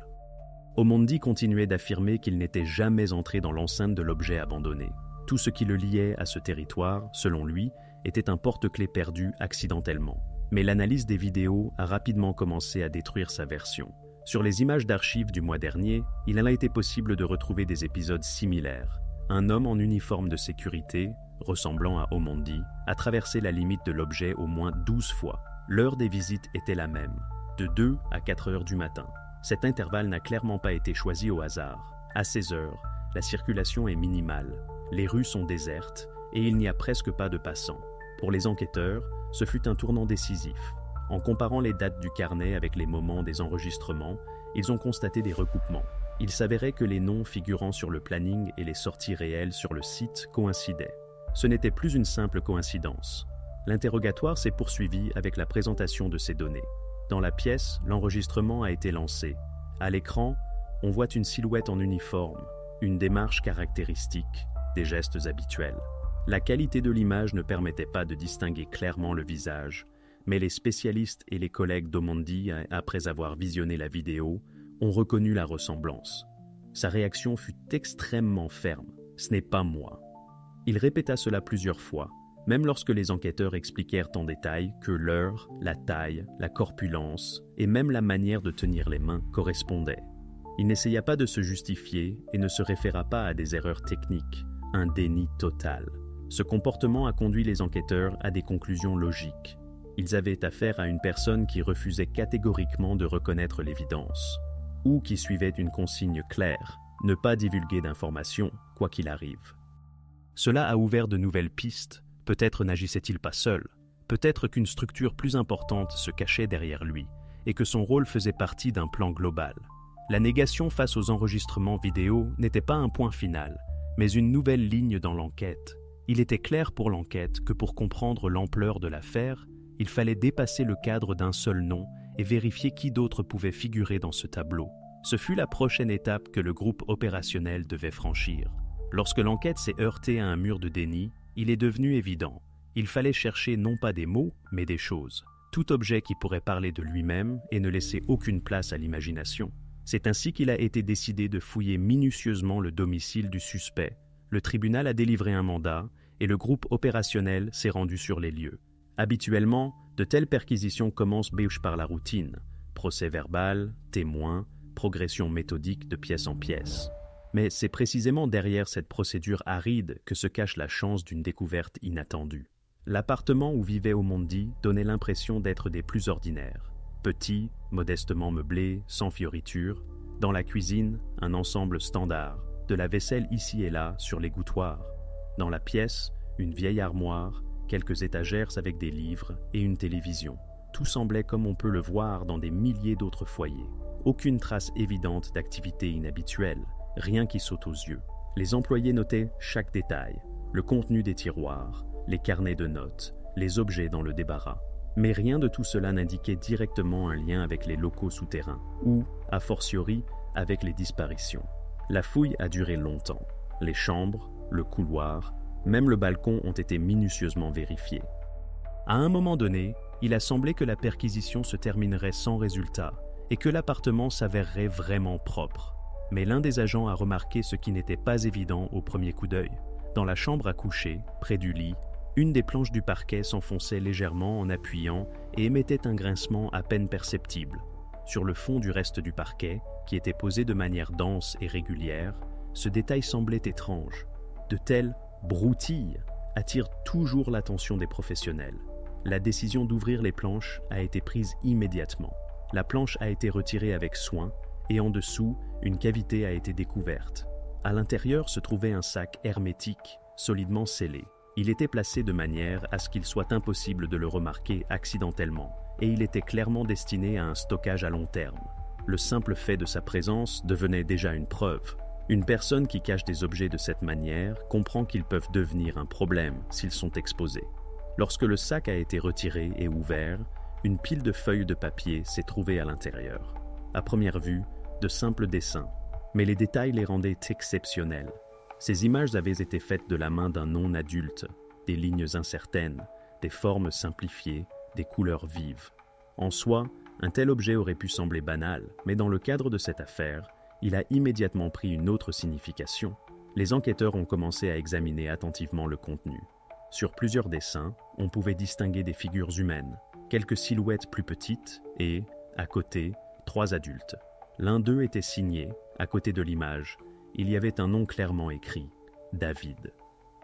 Omondi continuait d'affirmer qu'il n'était jamais entré dans l'enceinte de l'objet abandonné. Tout ce qui le liait à ce territoire, selon lui, était un porte-clés perdu accidentellement. Mais l'analyse des vidéos a rapidement commencé à détruire sa version. Sur les images d'archives du mois dernier, il a été possible de retrouver des épisodes similaires. Un homme en uniforme de sécurité, ressemblant à Omondi, a traversé la limite de l'objet au moins 12 fois. L'heure des visites était la même, de 2 à 4 heures du matin. Cet intervalle n'a clairement pas été choisi au hasard. À ces heures, la circulation est minimale, les rues sont désertes et il n'y a presque pas de passants. Pour les enquêteurs, ce fut un tournant décisif. En comparant les dates du carnet avec les moments des enregistrements, ils ont constaté des recoupements. Il s'avérait que les noms figurant sur le planning et les sorties réelles sur le site coïncidaient. Ce n'était plus une simple coïncidence. L'interrogatoire s'est poursuivi avec la présentation de ces données. Dans la pièce, l'enregistrement a été lancé. À l'écran, on voit une silhouette en uniforme, une démarche caractéristique, des gestes habituels. La qualité de l'image ne permettait pas de distinguer clairement le visage, mais les spécialistes et les collègues d'Omondi, après avoir visionné la vidéo, ont reconnu la ressemblance. Sa réaction fut extrêmement ferme. « Ce n'est pas moi ». Il répéta cela plusieurs fois, même lorsque les enquêteurs expliquèrent en détail que l'heure, la taille, la corpulence et même la manière de tenir les mains correspondaient. Il n'essaya pas de se justifier et ne se référa pas à des erreurs techniques, un déni total. Ce comportement a conduit les enquêteurs à des conclusions logiques. Ils avaient affaire à une personne qui refusait catégoriquement de reconnaître l'évidence, ou qui suivait une consigne claire, ne pas divulguer d'informations, quoi qu'il arrive. Cela a ouvert de nouvelles pistes. Peut-être n'agissait-il pas seul, peut-être qu'une structure plus importante se cachait derrière lui, et que son rôle faisait partie d'un plan global. La négation face aux enregistrements vidéo n'était pas un point final, mais une nouvelle ligne dans l'enquête. Il était clair pour l'enquête que pour comprendre l'ampleur de l'affaire, il fallait dépasser le cadre d'un seul nom et vérifier qui d'autre pouvait figurer dans ce tableau. Ce fut la prochaine étape que le groupe opérationnel devait franchir. Lorsque l'enquête s'est heurtée à un mur de déni, il est devenu évident. Il fallait chercher non pas des mots, mais des choses. Tout objet qui pourrait parler de lui-même et ne laisser aucune place à l'imagination. C'est ainsi qu'il a été décidé de fouiller minutieusement le domicile du suspect. Le tribunal a délivré un mandat et le groupe opérationnel s'est rendu sur les lieux. Habituellement, de telles perquisitions commencent par la routine. Procès verbal, témoins, progression méthodique de pièce en pièce. Mais c'est précisément derrière cette procédure aride que se cache la chance d'une découverte inattendue. L'appartement où vivait Omondi donnait l'impression d'être des plus ordinaires. Petit, modestement meublé, sans fioritures. Dans la cuisine, un ensemble standard, de la vaisselle ici et là sur l'égouttoir. Dans la pièce, une vieille armoire, quelques étagères avec des livres et une télévision. Tout semblait comme on peut le voir dans des milliers d'autres foyers. Aucune trace évidente d'activité inhabituelle, rien qui saute aux yeux. Les employés notaient chaque détail, le contenu des tiroirs, les carnets de notes, les objets dans le débarras. Mais rien de tout cela n'indiquait directement un lien avec les locaux souterrains, ou, a fortiori, avec les disparitions. La fouille a duré longtemps. Les chambres, le couloir, même le balcon ont été minutieusement vérifiés. À un moment donné, il a semblé que la perquisition se terminerait sans résultat et que l'appartement s'avérerait vraiment propre. Mais l'un des agents a remarqué ce qui n'était pas évident au premier coup d'œil. Dans la chambre à coucher, près du lit, une des planches du parquet s'enfonçait légèrement en appuyant et émettait un grincement à peine perceptible. Sur le fond du reste du parquet, qui était posé de manière dense et régulière, ce détail semblait étrange. De telles broutilles attirent toujours l'attention des professionnels. La décision d'ouvrir les planches a été prise immédiatement. La planche a été retirée avec soin et en dessous, une cavité a été découverte. À l'intérieur se trouvait un sac hermétique, solidement scellé. Il était placé de manière à ce qu'il soit impossible de le remarquer accidentellement, et il était clairement destiné à un stockage à long terme. Le simple fait de sa présence devenait déjà une preuve. Une personne qui cache des objets de cette manière comprend qu'ils peuvent devenir un problème s'ils sont exposés. Lorsque le sac a été retiré et ouvert, une pile de feuilles de papier s'est trouvée à l'intérieur. À première vue, de simples dessins, mais les détails les rendaient exceptionnels. Ces images avaient été faites de la main d'un non-adulte, des lignes incertaines, des formes simplifiées, des couleurs vives. En soi, un tel objet aurait pu sembler banal, mais dans le cadre de cette affaire, il a immédiatement pris une autre signification. Les enquêteurs ont commencé à examiner attentivement le contenu. Sur plusieurs dessins, on pouvait distinguer des figures humaines, quelques silhouettes plus petites et, à côté, 3 adultes. L'un d'eux était signé, à côté de l'image. Il y avait un nom clairement écrit, David.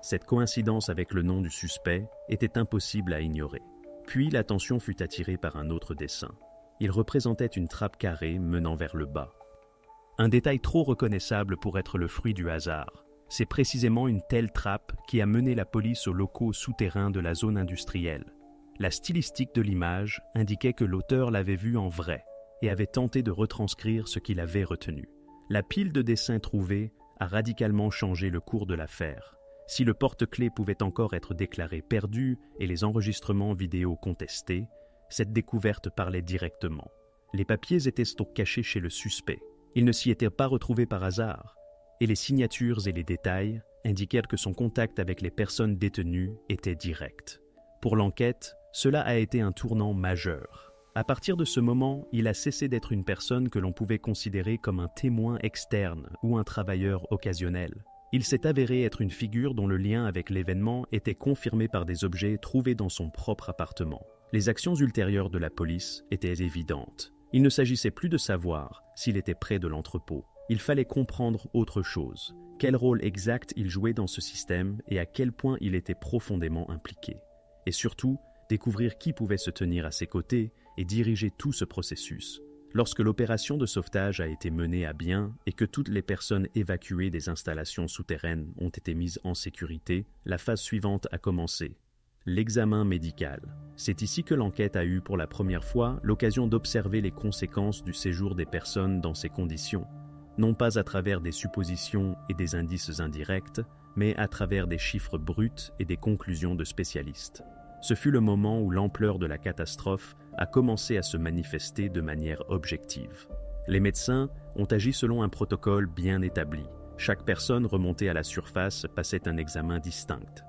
Cette coïncidence avec le nom du suspect était impossible à ignorer. Puis l'attention fut attirée par un autre dessin. Il représentait une trappe carrée menant vers le bas. Un détail trop reconnaissable pour être le fruit du hasard. C'est précisément une telle trappe qui a mené la police aux locaux souterrains de la zone industrielle. La stylistique de l'image indiquait que l'auteur l'avait vue en vrai et avait tenté de retranscrire ce qu'il avait retenu. La pile de dessins trouvés a radicalement changé le cours de l'affaire. Si le porte-clés pouvait encore être déclaré perdu et les enregistrements vidéo contestés, cette découverte parlait directement. Les papiers étaient cachés chez le suspect. Ils ne s'y étaient pas retrouvés par hasard, et les signatures et les détails indiquèrent que son contact avec les personnes détenues était direct. Pour l'enquête, cela a été un tournant majeur. À partir de ce moment, il a cessé d'être une personne que l'on pouvait considérer comme un témoin externe ou un travailleur occasionnel. Il s'est avéré être une figure dont le lien avec l'événement était confirmé par des objets trouvés dans son propre appartement. Les actions ultérieures de la police étaient évidentes. Il ne s'agissait plus de savoir s'il était près de l'entrepôt. Il fallait comprendre autre chose. Quel rôle exact il jouait dans ce système et à quel point il était profondément impliqué. Et surtout, découvrir qui pouvait se tenir à ses côtés et diriger tout ce processus. Lorsque l'opération de sauvetage a été menée à bien et que toutes les personnes évacuées des installations souterraines ont été mises en sécurité, la phase suivante a commencé. L'examen médical. C'est ici que l'enquête a eu pour la première fois l'occasion d'observer les conséquences du séjour des personnes dans ces conditions, non pas à travers des suppositions et des indices indirects, mais à travers des chiffres bruts et des conclusions de spécialistes. Ce fut le moment où l'ampleur de la catastrophe a commencé à se manifester de manière objective. Les médecins ont agi selon un protocole bien établi. Chaque personne remontée à la surface passait un examen distinct.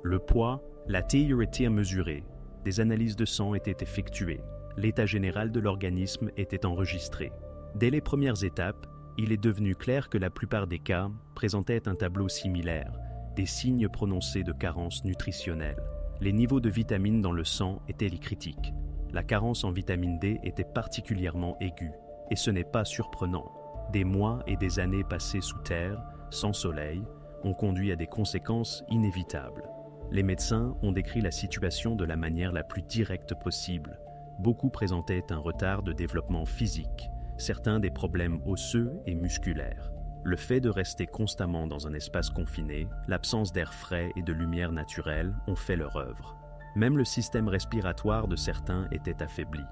Le poids, la TURT mesurée, des analyses de sang étaient effectuées, l'état général de l'organisme était enregistré. Dès les premières étapes, il est devenu clair que la plupart des cas présentaient un tableau similaire, des signes prononcés de carence nutritionnelle. Les niveaux de vitamines dans le sang étaient les critiques. La carence en vitamine D était particulièrement aiguë, et ce n'est pas surprenant. Des mois et des années passées sous terre, sans soleil, ont conduit à des conséquences inévitables. les médecins ont décrit la situation de la manière la plus directe possible. Beaucoup présentaient un retard de développement physique, certains des problèmes osseux et musculaires. Le fait de rester constamment dans un espace confiné, l'absence d'air frais et de lumière naturelle ont fait leur œuvre. Même le système respiratoire de certains était affaibli.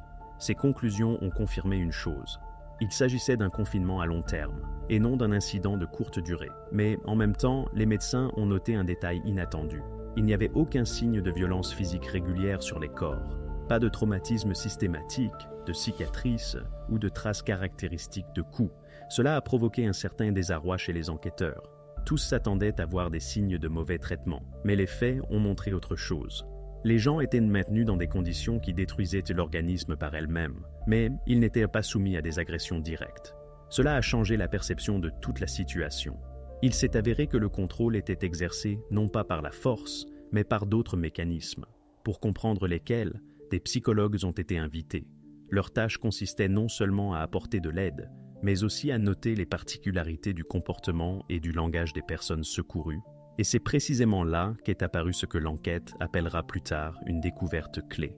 Ces conclusions ont confirmé une chose. Il s'agissait d'un confinement à long terme, et non d'un incident de courte durée. Mais en même temps, les médecins ont noté un détail inattendu. Il n'y avait aucun signe de violence physique régulière sur les corps. Pas de traumatisme systématique, de cicatrices ou de traces caractéristiques de coups. Cela a provoqué un certain désarroi chez les enquêteurs. Tous s'attendaient à voir des signes de mauvais traitement, mais les faits ont montré autre chose. Les gens étaient maintenus dans des conditions qui détruisaient l'organisme par elles-mêmes, mais ils n'étaient pas soumis à des agressions directes. Cela a changé la perception de toute la situation. Il s'est avéré que le contrôle était exercé non pas par la force, mais par d'autres mécanismes. Pour comprendre lesquels, des psychologues ont été invités. Leur tâche consistait non seulement à apporter de l'aide, mais aussi à noter les particularités du comportement et du langage des personnes secourues. Et c'est précisément là qu'est apparu ce que l'enquête appellera plus tard une découverte clé.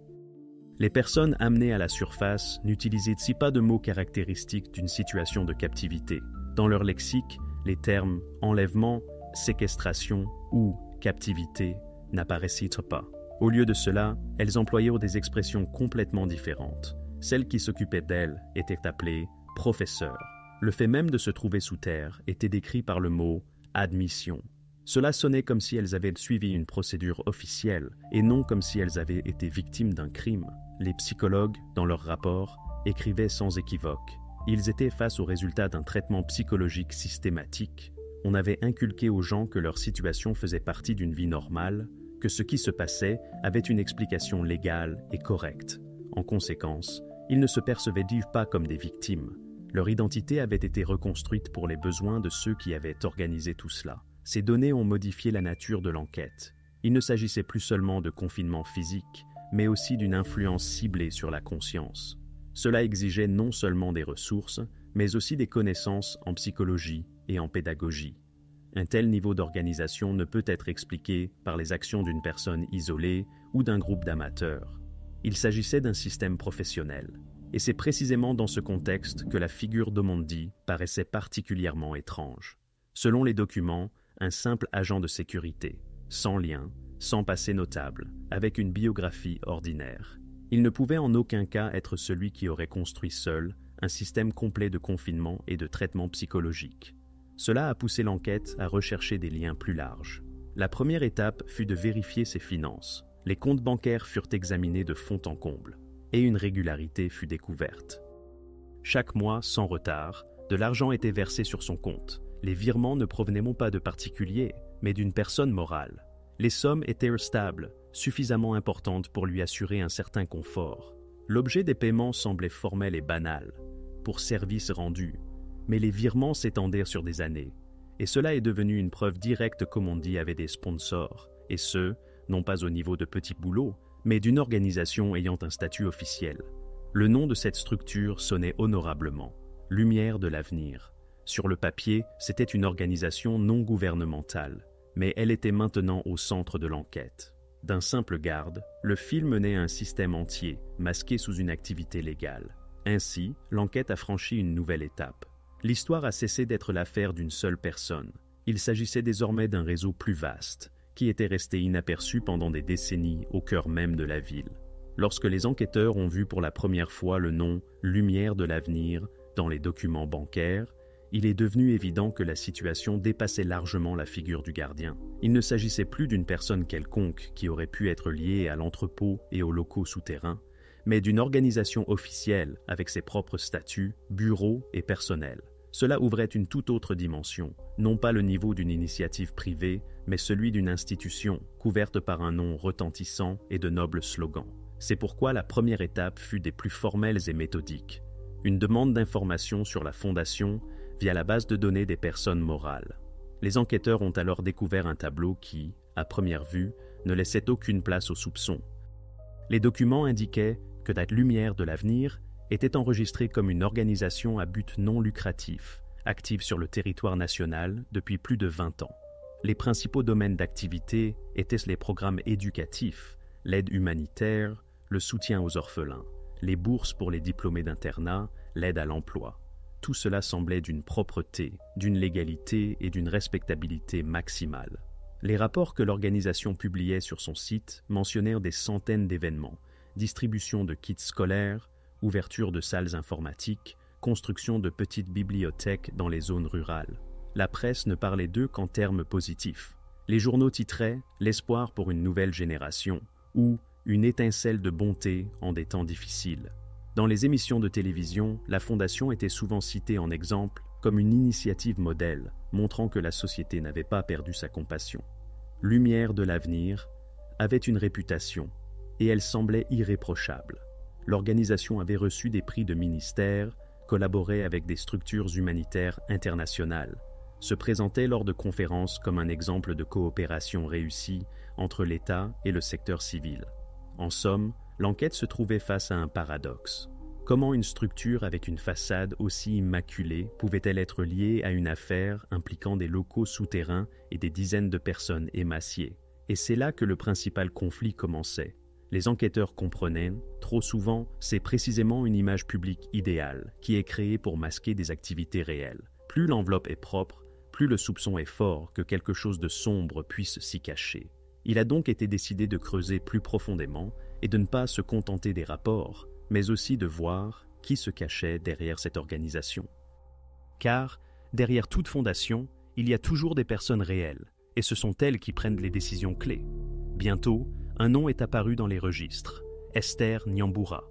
Les personnes amenées à la surface n'utilisaient pas de mots caractéristiques d'une situation de captivité. Dans leur lexique, les termes « enlèvement »,« séquestration » ou « captivité » n'apparaissaient pas. Au lieu de cela, elles employaient des expressions complètement différentes. Celle qui s'occupait d'elles était appelée « professeur ». Le fait même de se trouver sous terre était décrit par le mot « admission ». Cela sonnait comme si elles avaient suivi une procédure officielle et non comme si elles avaient été victimes d'un crime. Les psychologues, dans leur rapport, écrivaient sans équivoque. Ils étaient face au résultat d'un traitement psychologique systématique. On avait inculqué aux gens que leur situation faisait partie d'une vie normale, que ce qui se passait avait une explication légale et correcte. En conséquence, ils ne se percevaient pas comme des victimes. Leur identité avait été reconstruite pour les besoins de ceux qui avaient organisé tout cela. Ces données ont modifié la nature de l'enquête. Il ne s'agissait plus seulement de confinement physique, mais aussi d'une influence ciblée sur la conscience. Cela exigeait non seulement des ressources, mais aussi des connaissances en psychologie et en pédagogie. Un tel niveau d'organisation ne peut être expliqué par les actions d'une personne isolée ou d'un groupe d'amateurs. Il s'agissait d'un système professionnel. Et c'est précisément dans ce contexte que la figure d'Omondi paraissait particulièrement étrange. Selon les documents, un simple agent de sécurité, sans lien, sans passé notable, avec une biographie ordinaire. Il ne pouvait en aucun cas être celui qui aurait construit seul un système complet de confinement et de traitement psychologique. Cela a poussé l'enquête à rechercher des liens plus larges. La première étape fut de vérifier ses finances. Les comptes bancaires furent examinés de fond en comble, et une régularité fut découverte. Chaque mois, sans retard, de l'argent était versé sur son compte. Les virements ne provenaient non pas de particuliers, mais d'une personne morale. Les sommes étaient stables, suffisamment importantes pour lui assurer un certain confort. L'objet des paiements semblait formel et banal, pour services rendus, mais les virements s'étendaient sur des années, et cela est devenu une preuve directe qu'Omondi avait des sponsors, et ce, non pas au niveau de petits boulots, mais d'une organisation ayant un statut officiel. Le nom de cette structure sonnait honorablement, Lumière de l'avenir. Sur le papier, c'était une organisation non gouvernementale, mais elle était maintenant au centre de l'enquête. D'un simple garde, le fil menait à un système entier, masqué sous une activité légale. Ainsi, l'enquête a franchi une nouvelle étape. L'histoire a cessé d'être l'affaire d'une seule personne. Il s'agissait désormais d'un réseau plus vaste, qui était resté inaperçu pendant des décennies au cœur même de la ville. Lorsque les enquêteurs ont vu pour la première fois le nom « Lumière de l'avenir » dans les documents bancaires, il est devenu évident que la situation dépassait largement la figure du gardien. Il ne s'agissait plus d'une personne quelconque qui aurait pu être liée à l'entrepôt et aux locaux souterrains, mais d'une organisation officielle avec ses propres statuts, bureaux et personnel. Cela ouvrait une toute autre dimension, non pas le niveau d'une initiative privée, mais celui d'une institution couverte par un nom retentissant et de nobles slogans. C'est pourquoi la première étape fut des plus formelles et méthodiques. Une demande d'information sur la fondation via la base de données des personnes morales. Les enquêteurs ont alors découvert un tableau qui, à première vue, ne laissait aucune place aux soupçons. Les documents indiquaient que la Lumière de l'avenir était enregistrée comme une organisation à but non lucratif, active sur le territoire national depuis plus de 20 ans. Les principaux domaines d'activité étaient les programmes éducatifs, l'aide humanitaire, le soutien aux orphelins, les bourses pour les diplômés d'internat, l'aide à l'emploi. Tout cela semblait d'une propreté, d'une légalité et d'une respectabilité maximale. Les rapports que l'organisation publiait sur son site mentionnèrent des centaines d'événements, distribution de kits scolaires, ouverture de salles informatiques, construction de petites bibliothèques dans les zones rurales. La presse ne parlait d'eux qu'en termes positifs. Les journaux titraient « L'espoir pour une nouvelle génération » ou « Une étincelle de bonté en des temps difficiles ». Dans les émissions de télévision, la Fondation était souvent citée en exemple comme une initiative modèle, montrant que la société n'avait pas perdu sa compassion. Lumière de l'avenir avait une réputation, et elle semblait irréprochable. L'organisation avait reçu des prix de ministère, collaborait avec des structures humanitaires internationales, se présentait lors de conférences comme un exemple de coopération réussie entre l'État et le secteur civil. En somme, l'enquête se trouvait face à un paradoxe. Comment une structure avec une façade aussi immaculée pouvait-elle être liée à une affaire impliquant des locaux souterrains et des dizaines de personnes émaciées? Et c'est là que le principal conflit commençait. Les enquêteurs comprenaient, trop souvent, c'est précisément une image publique idéale qui est créée pour masquer des activités réelles. Plus l'enveloppe est propre, plus le soupçon est fort que quelque chose de sombre puisse s'y cacher. Il a donc été décidé de creuser plus profondément et de ne pas se contenter des rapports, mais aussi de voir qui se cachait derrière cette organisation. Car, derrière toute fondation, il y a toujours des personnes réelles, et ce sont elles qui prennent les décisions clés. Bientôt, un nom est apparu dans les registres, Esther Nyambura.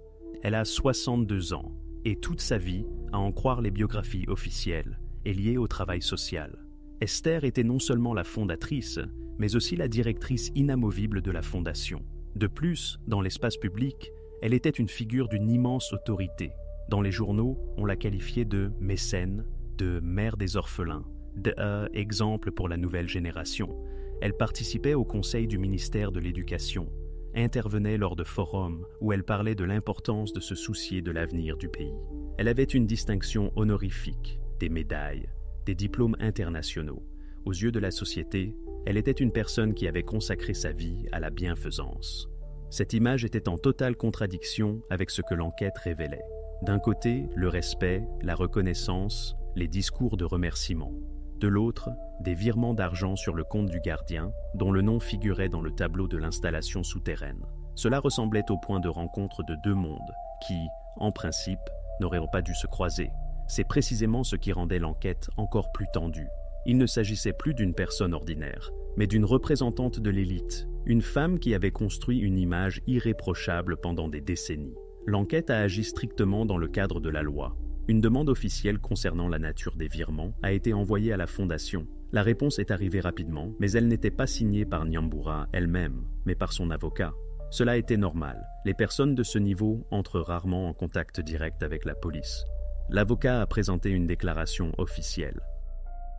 Elle a 62 ans, et toute sa vie, à en croire les biographies officielles, est liée au travail social. Esther était non seulement la fondatrice, mais aussi la directrice inamovible de la fondation. De plus, dans l'espace public, elle était une figure d'une immense autorité. Dans les journaux, on la qualifiait de mécène, de mère des orphelins, d'exemple pour la nouvelle génération. Elle participait au conseil du ministère de l'Éducation, intervenait lors de forums où elle parlait de l'importance de se soucier de l'avenir du pays. Elle avait une distinction honorifique, des médailles, des diplômes internationaux. Aux yeux de la société, elle était une personne qui avait consacré sa vie à la bienfaisance. Cette image était en totale contradiction avec ce que l'enquête révélait. D'un côté, le respect, la reconnaissance, les discours de remerciement. De l'autre, des virements d'argent sur le compte du gardien, dont le nom figurait dans le tableau de l'installation souterraine. Cela ressemblait au point de rencontre de deux mondes, qui, en principe, n'auraient pas dû se croiser. C'est précisément ce qui rendait l'enquête encore plus tendue. Il ne s'agissait plus d'une personne ordinaire, mais d'une représentante de l'élite, une femme qui avait construit une image irréprochable pendant des décennies. L'enquête a agi strictement dans le cadre de la loi. Une demande officielle concernant la nature des virements a été envoyée à la Fondation. La réponse est arrivée rapidement, mais elle n'était pas signée par Nyambura elle-même, mais par son avocat. Cela était normal. Les personnes de ce niveau entrent rarement en contact direct avec la police. L'avocat a présenté une déclaration officielle.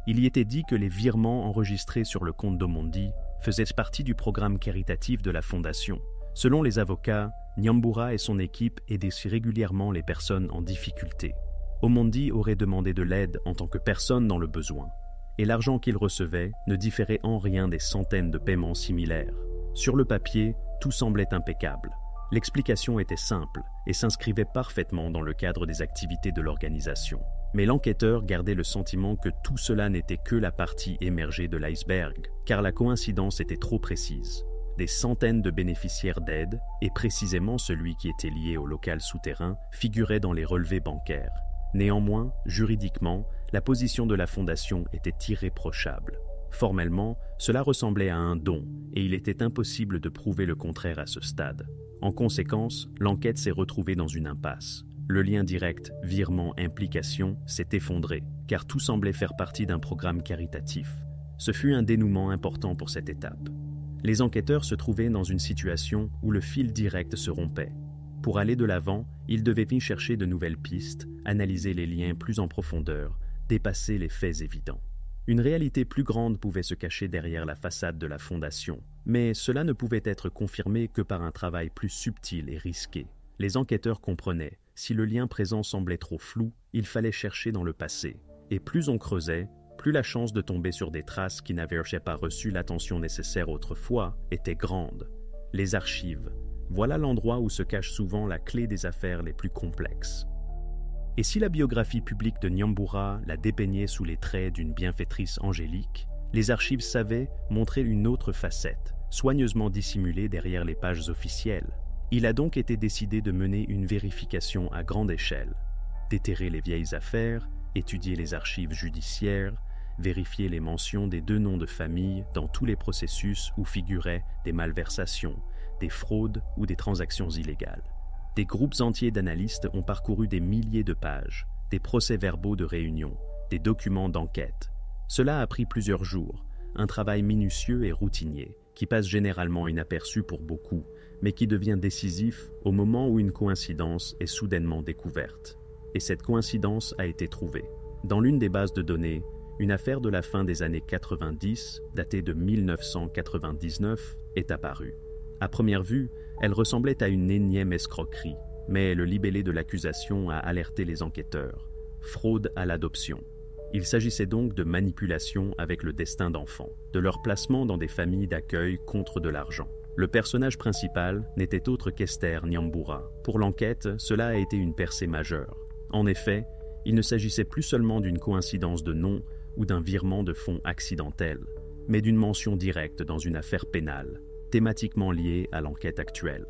Il y était dit que les virements enregistrés sur le compte d'Omondi faisaient partie du programme caritatif de la Fondation. Selon les avocats, Nyambura et son équipe aidaient régulièrement les personnes en difficulté. Omondi aurait demandé de l'aide en tant que personne dans le besoin, et l'argent qu'il recevait ne différait en rien des centaines de paiements similaires. Sur le papier, tout semblait impeccable. L'explication était simple et s'inscrivait parfaitement dans le cadre des activités de l'organisation. Mais l'enquêteur gardait le sentiment que tout cela n'était que la partie émergée de l'iceberg, car la coïncidence était trop précise. Des centaines de bénéficiaires d'aide, et précisément celui qui était lié au local souterrain, figuraient dans les relevés bancaires. Néanmoins, juridiquement, la position de la Fondation était irréprochable. Formellement, cela ressemblait à un don, et il était impossible de prouver le contraire à ce stade. En conséquence, l'enquête s'est retrouvée dans une impasse. Le lien direct virement-implication s'est effondré, car tout semblait faire partie d'un programme caritatif. Ce fut un dénouement important pour cette étape. Les enquêteurs se trouvaient dans une situation où le fil direct se rompait. Pour aller de l'avant, ils devaient y chercher de nouvelles pistes, analyser les liens plus en profondeur, dépasser les faits évidents. Une réalité plus grande pouvait se cacher derrière la façade de la Fondation, mais cela ne pouvait être confirmé que par un travail plus subtil et risqué. Les enquêteurs comprenaient, si le lien présent semblait trop flou, il fallait chercher dans le passé. Et plus on creusait, plus la chance de tomber sur des traces qui n'avaient pas reçu l'attention nécessaire autrefois était grande. Les archives, voilà l'endroit où se cache souvent la clé des affaires les plus complexes. Et si la biographie publique de Nyambura la dépeignait sous les traits d'une bienfaitrice angélique, les archives savaient montrer une autre facette, soigneusement dissimulée derrière les pages officielles. Il a donc été décidé de mener une vérification à grande échelle, déterrer les vieilles affaires, étudier les archives judiciaires, vérifier les mentions des 2 noms de famille dans tous les processus où figuraient des malversations, des fraudes ou des transactions illégales. Des groupes entiers d'analystes ont parcouru des milliers de pages, des procès-verbaux de réunion, des documents d'enquête. Cela a pris plusieurs jours, un travail minutieux et routinier, qui passe généralement inaperçu pour beaucoup, mais qui devient décisif au moment où une coïncidence est soudainement découverte. Et cette coïncidence a été trouvée. Dans l'une des bases de données, une affaire de la fin des années 90, datée de 1999, est apparue. À première vue, elle ressemblait à une énième escroquerie, mais le libellé de l'accusation a alerté les enquêteurs. Fraude à l'adoption. Il s'agissait donc de manipulation avec le destin d'enfants, de leur placement dans des familles d'accueil contre de l'argent. Le personnage principal n'était autre qu'Esther Nyambura. Pour l'enquête, cela a été une percée majeure. En effet, il ne s'agissait plus seulement d'une coïncidence de nom ou d'un virement de fonds accidentel, mais d'une mention directe dans une affaire pénale, thématiquement liée à l'enquête actuelle.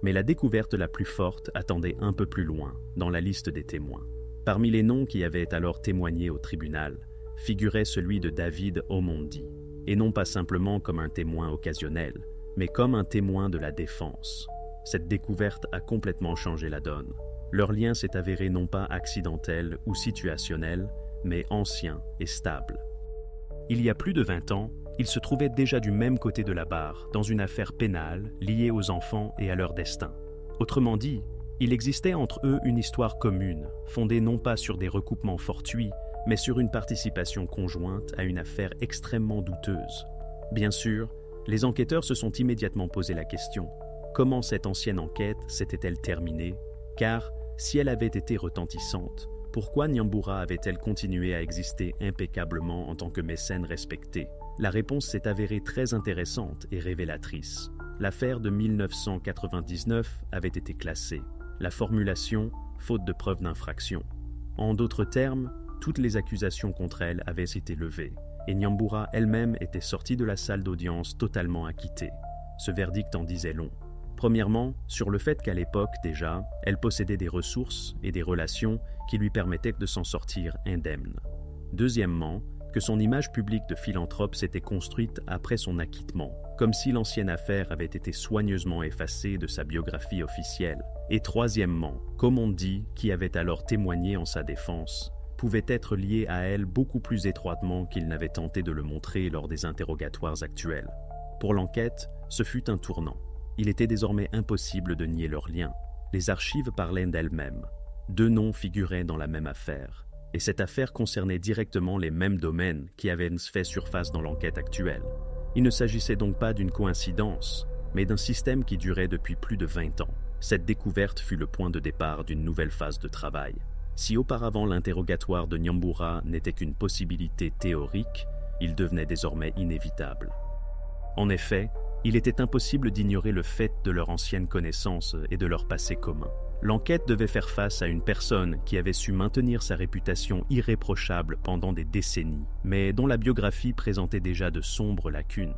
Mais la découverte la plus forte attendait un peu plus loin, dans la liste des témoins. Parmi les noms qui avaient alors témoigné au tribunal, figurait celui de David Omondi, et non pas simplement comme un témoin occasionnel, mais comme un témoin de la défense. Cette découverte a complètement changé la donne. Leur lien s'est avéré non pas accidentel ou situationnel, mais ancien et stable. Il y a plus de 20 ans, ils se trouvaient déjà du même côté de la barre, dans une affaire pénale liée aux enfants et à leur destin. Autrement dit, il existait entre eux une histoire commune, fondée non pas sur des recoupements fortuits, mais sur une participation conjointe à une affaire extrêmement douteuse. Bien sûr, les enquêteurs se sont immédiatement posé la question: comment cette ancienne enquête s'était-elle terminée? Car, si elle avait été retentissante, pourquoi Nyambura avait-elle continué à exister impeccablement en tant que mécène respecté? La réponse s'est avérée très intéressante et révélatrice. L'affaire de 1999 avait été classée. La formulation, faute de preuve d'infraction. En d'autres termes, toutes les accusations contre elle avaient été levées, et Nyambura elle-même était sortie de la salle d'audience totalement acquittée. Ce verdict en disait long. Premièrement, sur le fait qu'à l'époque déjà, elle possédait des ressources et des relations qui lui permettaient de s'en sortir indemne. Deuxièmement, que son image publique de philanthrope s'était construite après son acquittement, comme si l'ancienne affaire avait été soigneusement effacée de sa biographie officielle. Et troisièmement, Omondi, qui avait alors témoigné en sa défense, pouvait être lié à elle beaucoup plus étroitement qu'il n'avait tenté de le montrer lors des interrogatoires actuels. Pour l'enquête, ce fut un tournant. Il était désormais impossible de nier leur lien. Les archives parlaient d'elles-mêmes. 2 noms figuraient dans la même affaire. Et cette affaire concernait directement les mêmes domaines qui avaient fait surface dans l'enquête actuelle. Il ne s'agissait donc pas d'une coïncidence, mais d'un système qui durait depuis plus de 20 ans. Cette découverte fut le point de départ d'une nouvelle phase de travail. Si auparavant l'interrogatoire de Nyambura n'était qu'une possibilité théorique, il devenait désormais inévitable. En effet, il était impossible d'ignorer le fait de leur ancienne connaissance et de leur passé commun. L'enquête devait faire face à une personne qui avait su maintenir sa réputation irréprochable pendant des décennies, mais dont la biographie présentait déjà de sombres lacunes.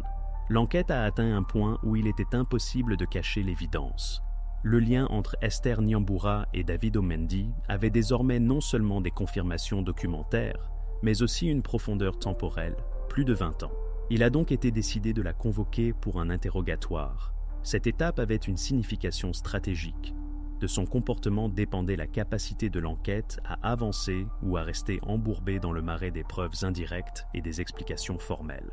L'enquête a atteint un point où il était impossible de cacher l'évidence. Le lien entre Esther Nyambura et David Omondi avait désormais non seulement des confirmations documentaires, mais aussi une profondeur temporelle, plus de 20 ans. Il a donc été décidé de la convoquer pour un interrogatoire. Cette étape avait une signification stratégique. De son comportement dépendait la capacité de l'enquête à avancer ou à rester embourbée dans le marais des preuves indirectes et des explications formelles.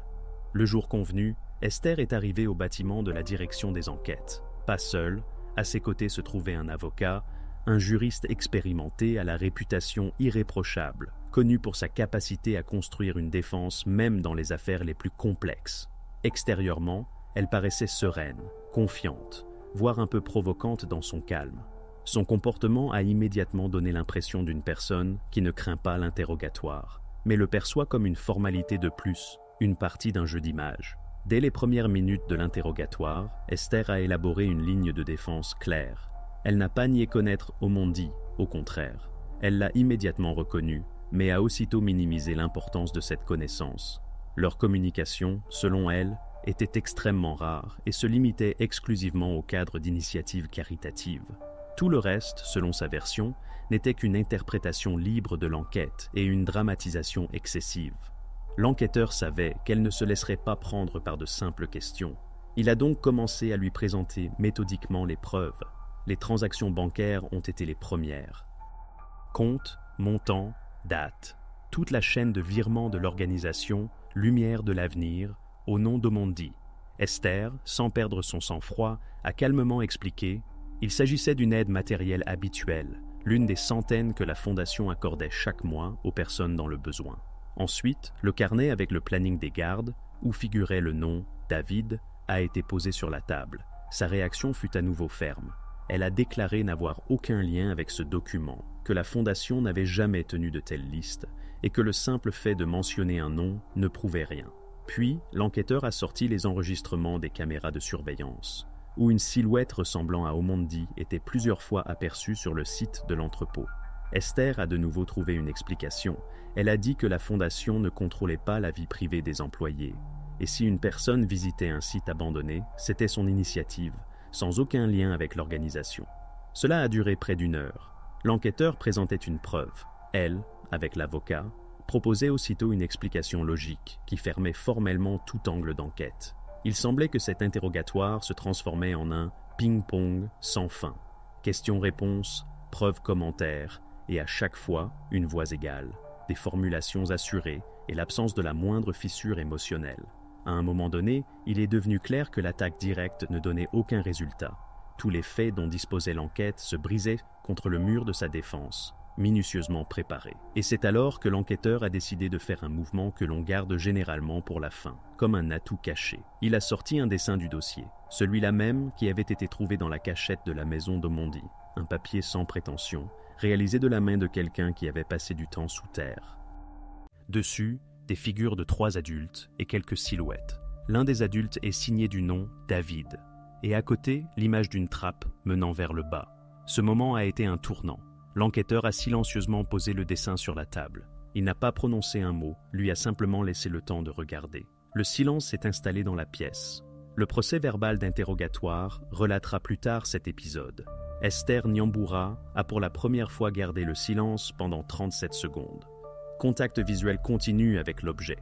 Le jour convenu, Esther est arrivée au bâtiment de la direction des enquêtes. Pas seule, à ses côtés se trouvait un avocat, un juriste expérimenté à la réputation irréprochable, connu pour sa capacité à construire une défense même dans les affaires les plus complexes. Extérieurement, elle paraissait sereine, confiante, voire un peu provocante dans son calme. Son comportement a immédiatement donné l'impression d'une personne qui ne craint pas l'interrogatoire. mais le perçoit comme une formalité de plus, une partie d'un jeu d'images. Dès les premières minutes de l'interrogatoire, Esther a élaboré une ligne de défense claire. Elle n'a pas nié connaître Omondi, au contraire. Elle l'a immédiatement reconnu, mais a aussitôt minimisé l'importance de cette connaissance. Leur communication, selon elle, était extrêmement rare et se limitait exclusivement au cadre d'initiatives caritatives. Tout le reste, selon sa version, n'était qu'une interprétation libre de l'enquête et une dramatisation excessive. L'enquêteur savait qu'elle ne se laisserait pas prendre par de simples questions. Il a donc commencé à lui présenter méthodiquement les preuves. Les transactions bancaires ont été les premières. Compte, montant, date. Toute la chaîne de virements de l'organisation Lumière de l'avenir, au nom d'Omondi. Esther, sans perdre son sang-froid, a calmement expliqué « Il s'agissait d'une aide matérielle habituelle, l'une des centaines que la Fondation accordait chaque mois aux personnes dans le besoin. » Ensuite, le carnet avec le planning des gardes, où figurait le nom « David », a été posé sur la table. Sa réaction fut à nouveau ferme. Elle a déclaré n'avoir aucun lien avec ce document, que la Fondation n'avait jamais tenu de telle liste, et que le simple fait de mentionner un nom ne prouvait rien. Puis, l'enquêteur a sorti les enregistrements des caméras de surveillance, où une silhouette ressemblant à Omondi était plusieurs fois aperçue sur le site de l'entrepôt. Esther a de nouveau trouvé une explication. Elle a dit que la Fondation ne contrôlait pas la vie privée des employés, et si une personne visitait un site abandonné, c'était son initiative, sans aucun lien avec l'organisation. Cela a duré près d'1 heure. L'enquêteur présentait une preuve. Elle, avec l'avocat, proposait aussitôt une explication logique qui fermait formellement tout angle d'enquête. Il semblait que cet interrogatoire se transformait en un ping-pong sans fin. Questions-réponses, preuves-commentaires, et à chaque fois, une voix égale, des formulations assurées et l'absence de la moindre fissure émotionnelle. À un moment donné, il est devenu clair que l'attaque directe ne donnait aucun résultat. Tous les faits dont disposait l'enquête se brisaient contre le mur de sa défense, minutieusement préparé. Et c'est alors que l'enquêteur a décidé de faire un mouvement que l'on garde généralement pour la fin, comme un atout caché. Il a sorti un dessin du dossier, celui-là même qui avait été trouvé dans la cachette de la maison d'Omondi, un papier sans prétention, réalisé de la main de quelqu'un qui avait passé du temps sous terre. Dessus, des figures de 3 adultes et quelques silhouettes. L'un des adultes est signé du nom David, et à côté, l'image d'une trappe menant vers le bas. Ce moment a été un tournant. L'enquêteur a silencieusement posé le dessin sur la table. Il n'a pas prononcé un mot, lui a simplement laissé le temps de regarder. Le silence s'est installé dans la pièce. Le procès-verbal d'interrogatoire relatera plus tard cet épisode. Esther Nyambura a pour la première fois gardé le silence pendant 37 secondes. Contact visuel continu avec l'objet.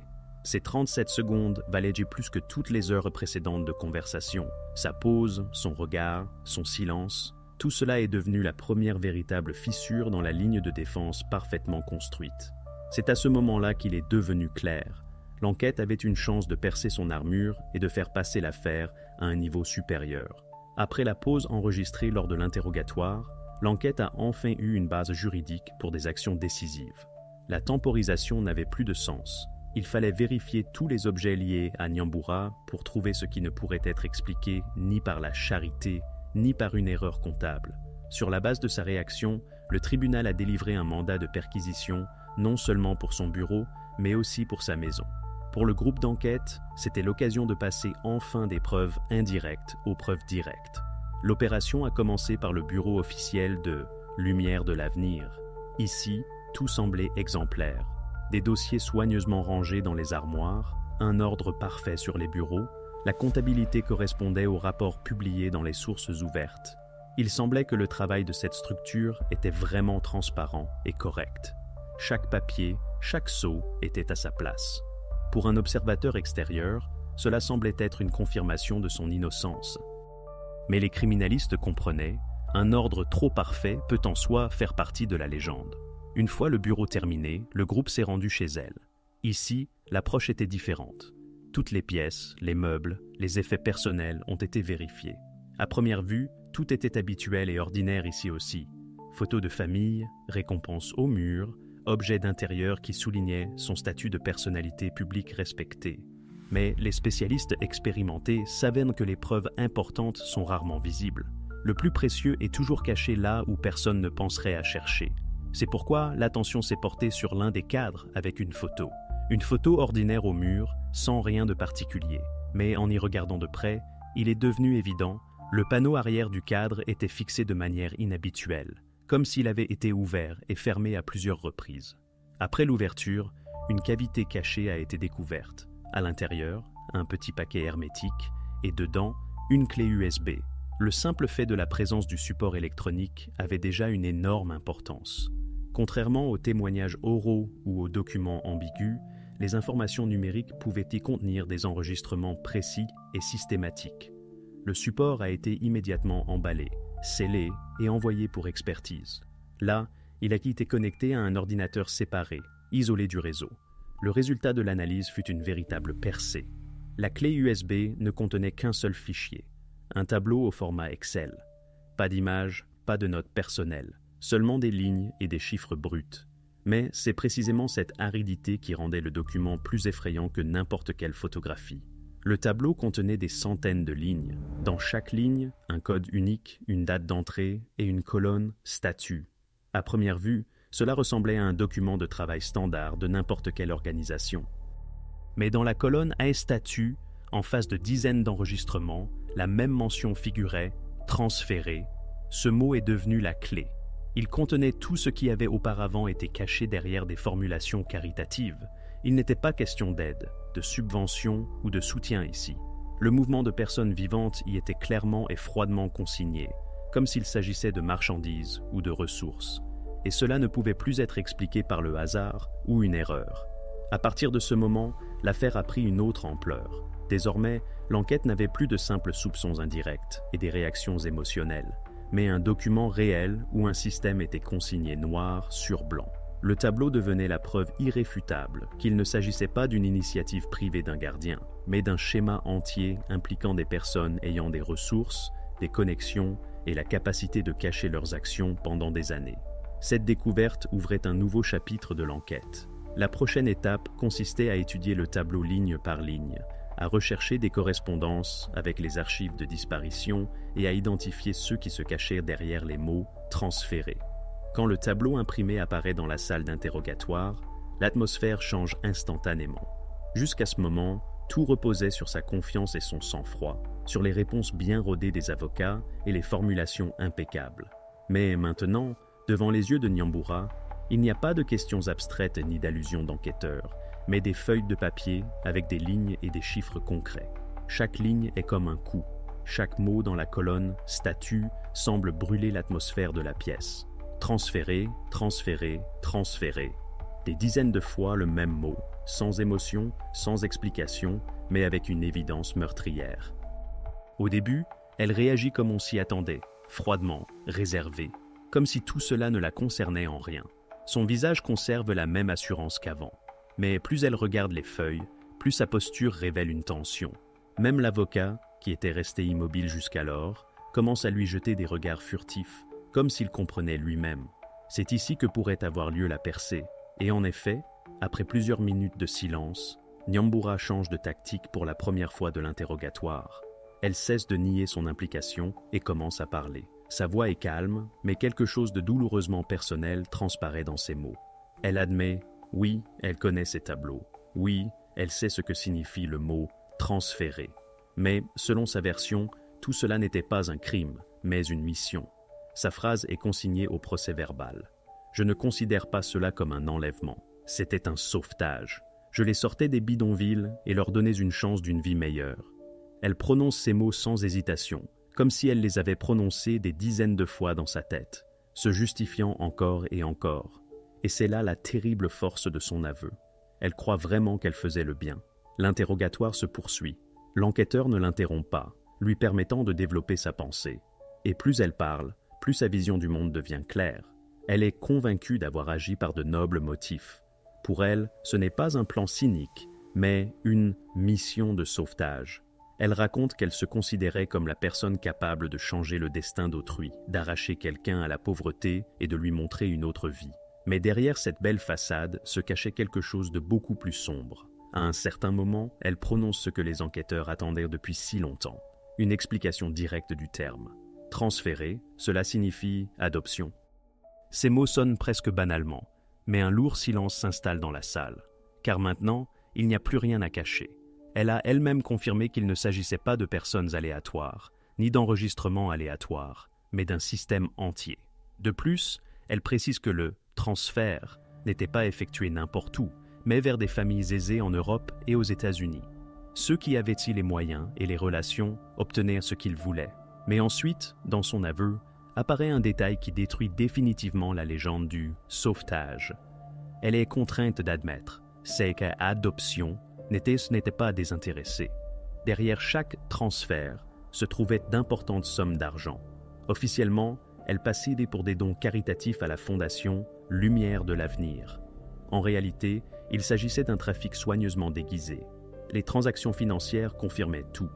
Ces 37 secondes valaient du plus que toutes les heures précédentes de conversation. Sa pause, son regard, son silence, tout cela est devenu la première véritable fissure dans la ligne de défense parfaitement construite. C'est à ce moment-là qu'il est devenu clair. L'enquête avait une chance de percer son armure et de faire passer l'affaire à un niveau supérieur. Après la pause enregistrée lors de l'interrogatoire, l'enquête a enfin eu une base juridique pour des actions décisives. La temporisation n'avait plus de sens. Il fallait vérifier tous les objets liés à Nyambura pour trouver ce qui ne pourrait être expliqué ni par la charité, ni par une erreur comptable. Sur la base de sa réaction, le tribunal a délivré un mandat de perquisition, non seulement pour son bureau, mais aussi pour sa maison. Pour le groupe d'enquête, c'était l'occasion de passer enfin des preuves indirectes aux preuves directes. L'opération a commencé par le bureau officiel de Lumière de l'avenir. Ici, tout semblait exemplaire. Des dossiers soigneusement rangés dans les armoires, un ordre parfait sur les bureaux, la comptabilité correspondait aux rapports publiés dans les sources ouvertes. Il semblait que le travail de cette structure était vraiment transparent et correct. Chaque papier, chaque sceau était à sa place. Pour un observateur extérieur, cela semblait être une confirmation de son innocence. Mais les criminalistes comprenaient, un ordre trop parfait peut en soi faire partie de la légende. Une fois le bureau terminé, le groupe s'est rendu chez elle. Ici, l'approche était différente. Toutes les pièces, les meubles, les effets personnels ont été vérifiés. À première vue, tout était habituel et ordinaire ici aussi. Photos de famille, récompenses au mur, objets d'intérieur qui soulignaient son statut de personnalité publique respectée. Mais les spécialistes expérimentés savent que les preuves importantes sont rarement visibles. Le plus précieux est toujours caché là où personne ne penserait à chercher. C'est pourquoi l'attention s'est portée sur l'un des cadres avec une photo. Une photo ordinaire au mur, sans rien de particulier. Mais en y regardant de près, il est devenu évident, le panneau arrière du cadre était fixé de manière inhabituelle, comme s'il avait été ouvert et fermé à plusieurs reprises. Après l'ouverture, une cavité cachée a été découverte. À l'intérieur, un petit paquet hermétique et dedans, une clé USB. Le simple fait de la présence du support électronique avait déjà une énorme importance. Contrairement aux témoignages oraux ou aux documents ambigus, les informations numériques pouvaient y contenir des enregistrements précis et systématiques. Le support a été immédiatement emballé, scellé et envoyé pour expertise. Là, il a été connecté à un ordinateur séparé, isolé du réseau. Le résultat de l'analyse fut une véritable percée. La clé USB ne contenait qu'un seul fichier, un tableau au format Excel. Pas d'image, pas de notes personnelles, seulement des lignes et des chiffres bruts. Mais c'est précisément cette aridité qui rendait le document plus effrayant que n'importe quelle photographie. Le tableau contenait des centaines de lignes. Dans chaque ligne, un code unique, une date d'entrée et une colonne « Statut ». À première vue, cela ressemblait à un document de travail standard de n'importe quelle organisation. Mais dans la colonne « Statut », en face de dizaines d'enregistrements, la même mention figurait « Transféré ». Ce mot est devenu la clé. Il contenait tout ce qui avait auparavant été caché derrière des formulations caritatives. Il n'était pas question d'aide, de subvention ou de soutien ici. Le mouvement de personnes vivantes y était clairement et froidement consigné, comme s'il s'agissait de marchandises ou de ressources. Et cela ne pouvait plus être expliqué par le hasard ou une erreur. À partir de ce moment, l'affaire a pris une autre ampleur. Désormais, l'enquête n'avait plus de simples soupçons indirects et des réactions émotionnelles, mais un document réel où un système était consigné noir sur blanc. Le tableau devenait la preuve irréfutable qu'il ne s'agissait pas d'une initiative privée d'un gardien, mais d'un schéma entier impliquant des personnes ayant des ressources, des connexions et la capacité de cacher leurs actions pendant des années. Cette découverte ouvrait un nouveau chapitre de l'enquête. La prochaine étape consistait à étudier le tableau ligne par ligne, à rechercher des correspondances avec les archives de disparition et à identifier ceux qui se cachaient derrière les mots « transférés ». Quand le tableau imprimé apparaît dans la salle d'interrogatoire, l'atmosphère change instantanément. Jusqu'à ce moment, tout reposait sur sa confiance et son sang-froid, sur les réponses bien rodées des avocats et les formulations impeccables. Mais maintenant, devant les yeux de Nyambura, il n'y a pas de questions abstraites ni d'allusions d'enquêteurs, mais des feuilles de papier avec des lignes et des chiffres concrets. Chaque ligne est comme un coup. Chaque mot dans la colonne « Statut » semble brûler l'atmosphère de la pièce. Transférer, transférer, transférer. Des dizaines de fois le même mot, sans émotion, sans explication, mais avec une évidence meurtrière. Au début, elle réagit comme on s'y attendait, froidement, réservée, comme si tout cela ne la concernait en rien. Son visage conserve la même assurance qu'avant. Mais plus elle regarde les feuilles, plus sa posture révèle une tension. Même l'avocat, qui était resté immobile jusqu'alors, commence à lui jeter des regards furtifs, comme s'il comprenait lui-même. C'est ici que pourrait avoir lieu la percée. Et en effet, après plusieurs minutes de silence, Nyambura change de tactique pour la première fois de l'interrogatoire. Elle cesse de nier son implication et commence à parler. Sa voix est calme, mais quelque chose de douloureusement personnel transparaît dans ses mots. Elle admet, oui, elle connaît ces tableaux. Oui, elle sait ce que signifie le mot « transférer ». Mais, selon sa version, tout cela n'était pas un crime, mais une mission. Sa phrase est consignée au procès-verbal. « Je ne considère pas cela comme un enlèvement. C'était un sauvetage. Je les sortais des bidonvilles et leur donnais une chance d'une vie meilleure. » Elle prononce ces mots sans hésitation, comme si elle les avait prononcés des dizaines de fois dans sa tête, se justifiant encore et encore. Et c'est là la terrible force de son aveu. Elle croit vraiment qu'elle faisait le bien. L'interrogatoire se poursuit. L'enquêteur ne l'interrompt pas, lui permettant de développer sa pensée. Et plus elle parle, plus sa vision du monde devient claire. Elle est convaincue d'avoir agi par de nobles motifs. Pour elle, ce n'est pas un plan cynique, mais une mission de sauvetage. Elle raconte qu'elle se considérait comme la personne capable de changer le destin d'autrui, d'arracher quelqu'un à la pauvreté et de lui montrer une autre vie. Mais derrière cette belle façade se cachait quelque chose de beaucoup plus sombre. À un certain moment, elle prononce ce que les enquêteurs attendaient depuis si longtemps. Une explication directe du terme. Transférer, cela signifie adoption. Ces mots sonnent presque banalement, mais un lourd silence s'installe dans la salle. Car maintenant, il n'y a plus rien à cacher. Elle a elle-même confirmé qu'il ne s'agissait pas de personnes aléatoires, ni d'enregistrements aléatoires, mais d'un système entier. De plus, elle précise que le « transfert » n'était pas effectué n'importe où, mais vers des familles aisées en Europe et aux États-Unis. Ceux qui avaient-ils les moyens et les relations obtenaient ce qu'ils voulaient. Mais ensuite, dans son aveu, apparaît un détail qui détruit définitivement la légende du « sauvetage ». Elle est contrainte d'admettre, c'est qu'à adoption, ce n'était pas désintéressé. Derrière chaque transfert se trouvaient d'importantes sommes d'argent. Officiellement, elle passait pour des dons caritatifs à la fondation Lumière de l'avenir. En réalité, il s'agissait d'un trafic soigneusement déguisé. Les transactions financières confirmaient tout.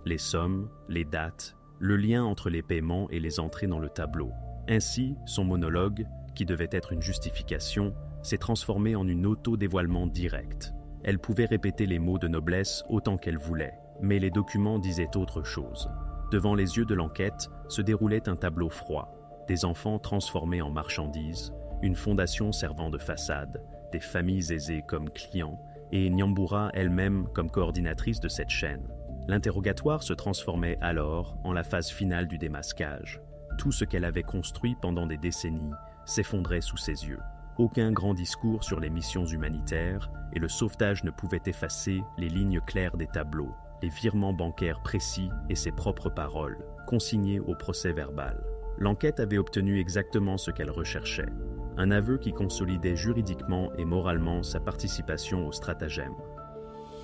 Les sommes, les dates, le lien entre les paiements et les entrées dans le tableau. Ainsi, son monologue, qui devait être une justification, s'est transformé en un auto-dévoilement direct. Elle pouvait répéter les mots de noblesse autant qu'elle voulait, mais les documents disaient autre chose. Devant les yeux de l'enquête se déroulait un tableau froid, des enfants transformés en marchandises, une fondation servant de façade, des familles aisées comme clients, et Nyambura elle-même comme coordinatrice de cette chaîne. L'interrogatoire se transformait alors en la phase finale du démasquage. Tout ce qu'elle avait construit pendant des décennies s'effondrait sous ses yeux. Aucun grand discours sur les missions humanitaires et le sauvetage ne pouvait effacer les lignes claires des tableaux, les virements bancaires précis et ses propres paroles, consignées au procès-verbal. L'enquête avait obtenu exactement ce qu'elle recherchait, un aveu qui consolidait juridiquement et moralement sa participation au stratagème.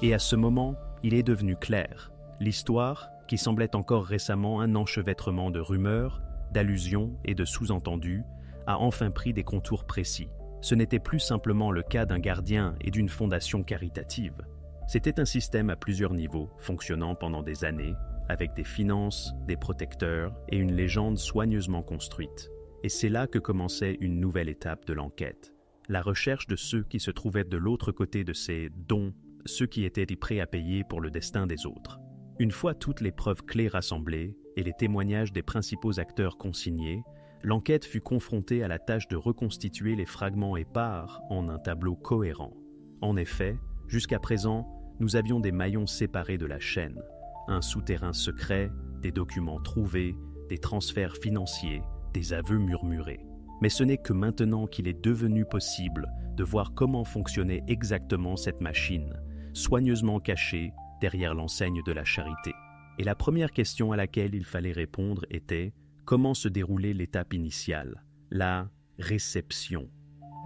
Et à ce moment, il est devenu clair. L'histoire, qui semblait encore récemment un enchevêtrement de rumeurs, d'allusions et de sous-entendus, a enfin pris des contours précis. Ce n'était plus simplement le cas d'un gardien et d'une fondation caritative. C'était un système à plusieurs niveaux, fonctionnant pendant des années, avec des finances, des protecteurs et une légende soigneusement construite. Et c'est là que commençait une nouvelle étape de l'enquête. La recherche de ceux qui se trouvaient de l'autre côté de ces dons, ceux qui étaient prêts à payer pour le destin des autres. Une fois toutes les preuves clés rassemblées et les témoignages des principaux acteurs consignés, l'enquête fut confrontée à la tâche de reconstituer les fragments épars en un tableau cohérent. En effet, jusqu'à présent, nous avions des maillons séparés de la chaîne, un souterrain secret, des documents trouvés, des transferts financiers, des aveux murmurés. Mais ce n'est que maintenant qu'il est devenu possible de voir comment fonctionnait exactement cette machine, soigneusement cachée derrière l'enseigne de la charité. Et la première question à laquelle il fallait répondre était comment se déroulait l'étape initiale, la réception.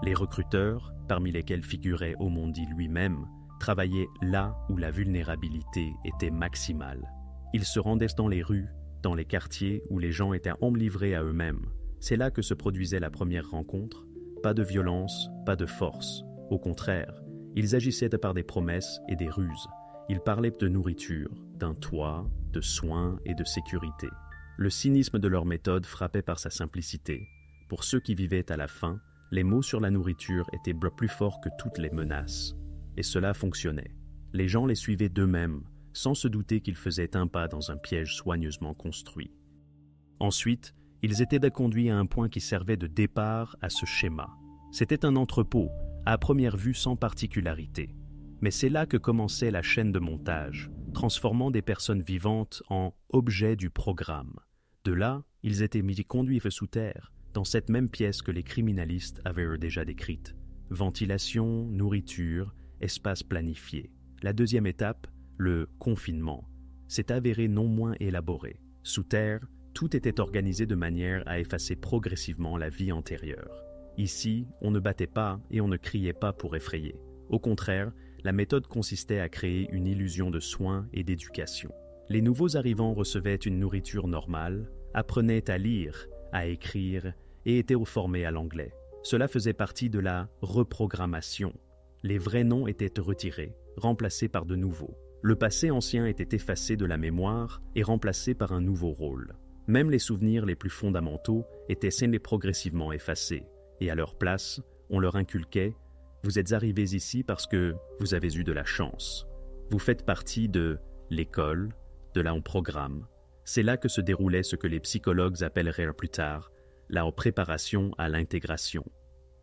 Les recruteurs, parmi lesquels figurait Omondi lui-même, travaillaient là où la vulnérabilité était maximale. Ils se rendaient dans les rues, dans les quartiers où les gens étaient livrés à eux-mêmes. C'est là que se produisait la première rencontre. Pas de violence, pas de force. Au contraire, ils agissaient par des promesses et des ruses. Ils parlaient de nourriture, d'un toit, de soins et de sécurité. Le cynisme de leur méthode frappait par sa simplicité. Pour ceux qui vivaient à la faim, les mots sur la nourriture étaient plus forts que toutes les menaces. Et cela fonctionnait. Les gens les suivaient d'eux-mêmes, sans se douter qu'ils faisaient un pas dans un piège soigneusement construit. Ensuite, ils étaient conduits à un point qui servait de départ à ce schéma. C'était un entrepôt, à première vue sans particularité. Mais c'est là que commençait la chaîne de montage, transformant des personnes vivantes en objets du programme. De là, ils étaient conduits sous terre, dans cette même pièce que les criminalistes avaient déjà décrite. Ventilation, nourriture, espace planifié. La deuxième étape, le confinement, s'est avéré non moins élaboré. Sous terre, tout était organisé de manière à effacer progressivement la vie antérieure. Ici, on ne battait pas et on ne criait pas pour effrayer. Au contraire, la méthode consistait à créer une illusion de soins et d'éducation. Les nouveaux arrivants recevaient une nourriture normale, apprenaient à lire, à écrire et étaient formés à l'anglais. Cela faisait partie de la reprogrammation. Les vrais noms étaient retirés, remplacés par de nouveaux. Le passé ancien était effacé de la mémoire et remplacé par un nouveau rôle. Même les souvenirs les plus fondamentaux étaient progressivement effacés, et à leur place, on leur inculquait « Vous êtes arrivés ici parce que vous avez eu de la chance. Vous faites partie de l'école, de là on programme. C'est là que se déroulait ce que les psychologues appelleraient plus tard la préparation à l'intégration.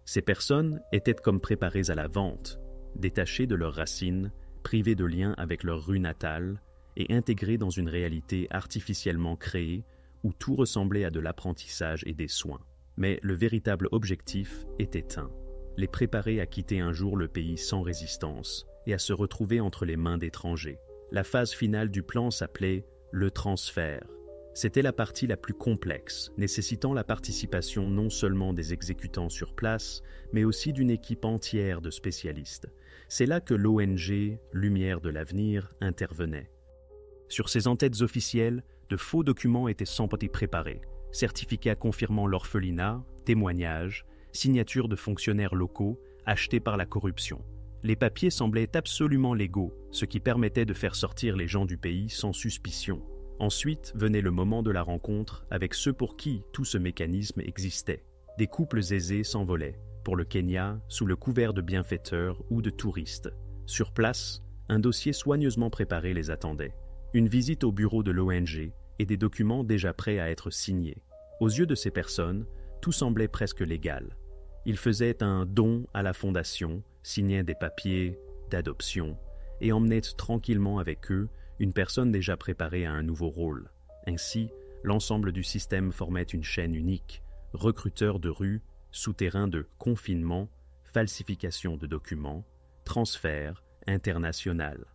Ces personnes étaient comme préparées à la vente, détachées de leurs racines, privées de lien avec leur rue natale et intégrées dans une réalité artificiellement créée où tout ressemblait à de l'apprentissage et des soins. Mais le véritable objectif était un: les préparer à quitter un jour le pays sans résistance et à se retrouver entre les mains d'étrangers. La phase finale du plan s'appelait le transfert. C'était la partie la plus complexe, nécessitant la participation non seulement des exécutants sur place, mais aussi d'une équipe entière de spécialistes. C'est là que l'ONG Lumière de l'Avenir intervenait. Sur ces entêtes officielles, de faux documents étaient sans doute préparés, certificats confirmant l'orphelinat, témoignages, signatures de fonctionnaires locaux achetés par la corruption. Les papiers semblaient absolument légaux, ce qui permettait de faire sortir les gens du pays sans suspicion. Ensuite venait le moment de la rencontre avec ceux pour qui tout ce mécanisme existait. Des couples aisés s'envolaient, pour le Kenya, sous le couvert de bienfaiteurs ou de touristes. Sur place, un dossier soigneusement préparé les attendait. Une visite au bureau de l'ONG et des documents déjà prêts à être signés. Aux yeux de ces personnes, tout semblait presque légal. Ils faisaient un don à la fondation, signaient des papiers d'adoption et emmenaient tranquillement avec eux une personne déjà préparée à un nouveau rôle. Ainsi, l'ensemble du système formait une chaîne unique: recruteurs de rue, souterrains de confinement, falsification de documents, transfert international.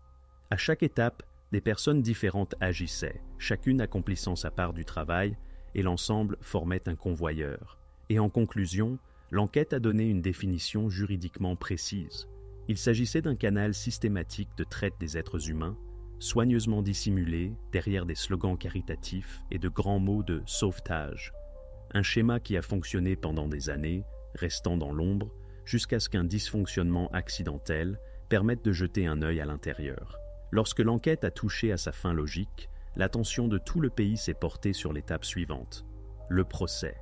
À chaque étape, des personnes différentes agissaient, chacune accomplissant sa part du travail, et l'ensemble formait un convoyeur. Et en conclusion, l'enquête a donné une définition juridiquement précise. Il s'agissait d'un canal systématique de traite des êtres humains, soigneusement dissimulé derrière des slogans caritatifs et de grands mots de sauvetage. Un schéma qui a fonctionné pendant des années, restant dans l'ombre, jusqu'à ce qu'un dysfonctionnement accidentel permette de jeter un œil à l'intérieur. Lorsque l'enquête a touché à sa fin logique, l'attention de tout le pays s'est portée sur l'étape suivante: le procès.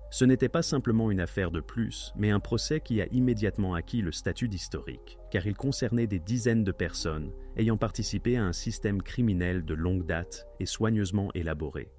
Ce n'était pas simplement une affaire de plus, mais un procès qui a immédiatement acquis le statut d'historique, car il concernait des dizaines de personnes ayant participé à un système criminel de longue date et soigneusement élaboré.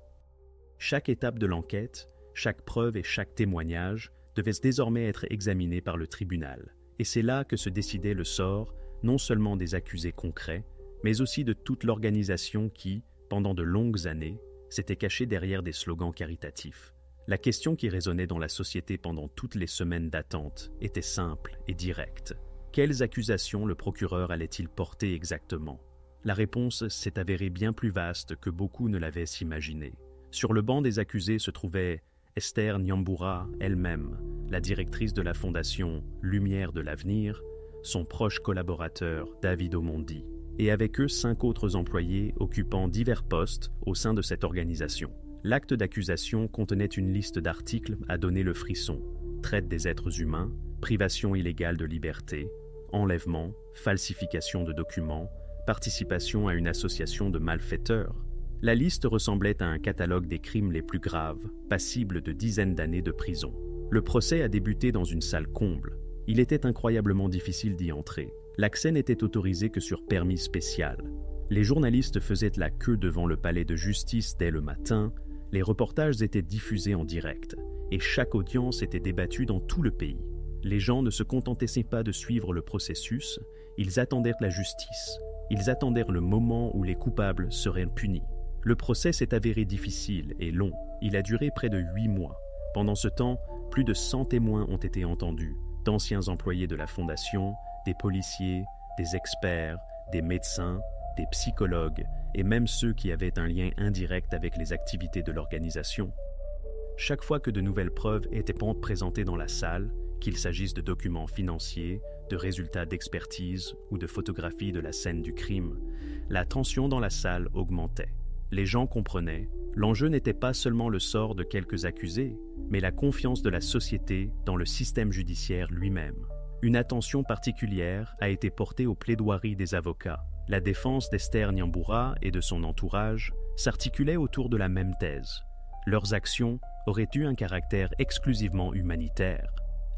Chaque étape de l'enquête, chaque preuve et chaque témoignage devait désormais être examiné par le tribunal, et c'est là que se décidait le sort non seulement des accusés concrets, mais aussi de toute l'organisation qui, pendant de longues années, s'était cachée derrière des slogans caritatifs. La question qui résonnait dans la société pendant toutes les semaines d'attente était simple et directe. Quelles accusations le procureur allait-il porter exactement? La réponse s'est avérée bien plus vaste que beaucoup ne l'avaient imaginé. Sur le banc des accusés se trouvait Esther Nyambura elle-même, la directrice de la fondation Lumière de l'Avenir, son proche collaborateur David Omondi, et avec eux 5 autres employés occupant divers postes au sein de cette organisation. L'acte d'accusation contenait une liste d'articles à donner le frisson: traite des êtres humains, privation illégale de liberté, enlèvement, falsification de documents, participation à une association de malfaiteurs. La liste ressemblait à un catalogue des crimes les plus graves, passibles de dizaines d'années de prison. Le procès a débuté dans une salle comble. Il était incroyablement difficile d'y entrer. L'accès n'était autorisé que sur permis spécial. Les journalistes faisaient la queue devant le palais de justice dès le matin, les reportages étaient diffusés en direct, et chaque audience était débattue dans tout le pays. Les gens ne se contentaient pas de suivre le processus, ils attendaient la justice. Ils attendaient le moment où les coupables seraient punis. Le procès s'est avéré difficile et long. Il a duré près de 8 mois. Pendant ce temps, plus de 100 témoins ont été entendus, d'anciens employés de la Fondation, des policiers, des experts, des médecins, des psychologues et même ceux qui avaient un lien indirect avec les activités de l'organisation. Chaque fois que de nouvelles preuves étaient présentées dans la salle, qu'il s'agisse de documents financiers, de résultats d'expertise ou de photographies de la scène du crime, la tension dans la salle augmentait. Les gens comprenaient, l'enjeu n'était pas seulement le sort de quelques accusés, mais la confiance de la société dans le système judiciaire lui-même. Une attention particulière a été portée aux plaidoiries des avocats. La défense d'Esther Nyambura et de son entourage s'articulait autour de la même thèse. Leurs actions auraient eu un caractère exclusivement humanitaire.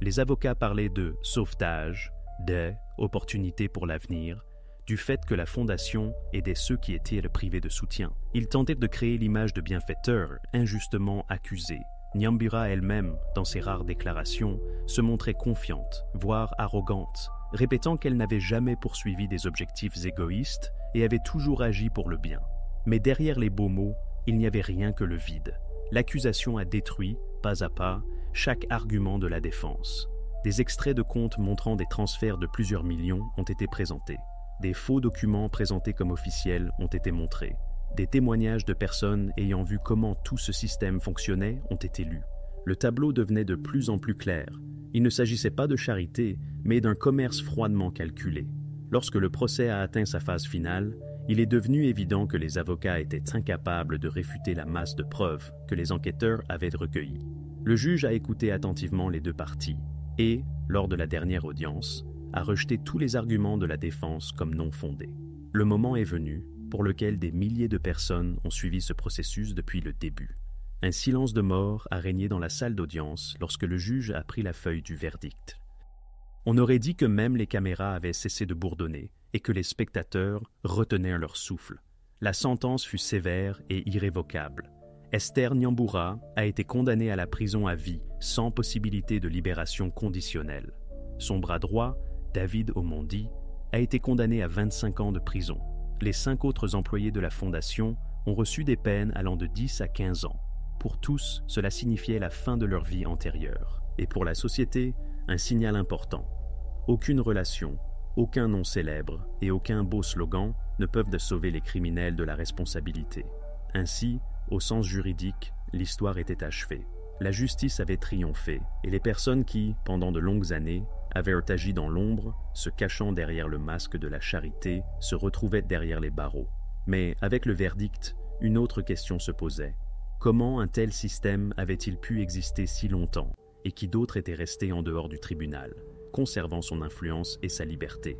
Les avocats parlaient de sauvetage, d'opportunités pour l'avenir, du fait que la Fondation aidait ceux qui étaient privés de soutien. Ils tentaient de créer l'image de bienfaiteurs injustement accusés, Nyambura elle-même, dans ses rares déclarations, se montrait confiante, voire arrogante, répétant qu'elle n'avait jamais poursuivi des objectifs égoïstes et avait toujours agi pour le bien. Mais derrière les beaux mots, il n'y avait rien que le vide. L'accusation a détruit, pas à pas, chaque argument de la défense. Des extraits de comptes montrant des transferts de plusieurs millions ont été présentés. Des faux documents présentés comme officiels ont été montrés. Des témoignages de personnes ayant vu comment tout ce système fonctionnait ont été lus. Le tableau devenait de plus en plus clair. Il ne s'agissait pas de charité, mais d'un commerce froidement calculé. Lorsque le procès a atteint sa phase finale, il est devenu évident que les avocats étaient incapables de réfuter la masse de preuves que les enquêteurs avaient recueillies. Le juge a écouté attentivement les deux parties et, lors de la dernière audience, a rejeté tous les arguments de la défense comme non fondés. Le moment est venu pour lequel des milliers de personnes ont suivi ce processus depuis le début. Un silence de mort a régné dans la salle d'audience lorsque le juge a pris la feuille du verdict. On aurait dit que même les caméras avaient cessé de bourdonner et que les spectateurs retenaient leur souffle. La sentence fut sévère et irrévocable. Esther Nyambura a été condamnée à la prison à vie sans possibilité de libération conditionnelle. Son bras droit, David Omondi, a été condamné à 25 ans de prison. Les 5 autres employés de la Fondation ont reçu des peines allant de 10 à 15 ans. Pour tous, cela signifiait la fin de leur vie antérieure. Et pour la société, un signal important. Aucune relation, aucun nom célèbre et aucun beau slogan ne peuvent sauver les criminels de la responsabilité. Ainsi, au sens juridique, l'histoire était achevée. La justice avait triomphé et les personnes qui, pendant de longues années, avaient agi dans l'ombre, se cachant derrière le masque de la charité, se retrouvaient derrière les barreaux. Mais avec le verdict, une autre question se posait. Comment un tel système avait-il pu exister si longtemps et qui d'autres étaient restés en dehors du tribunal, conservant son influence et sa liberté?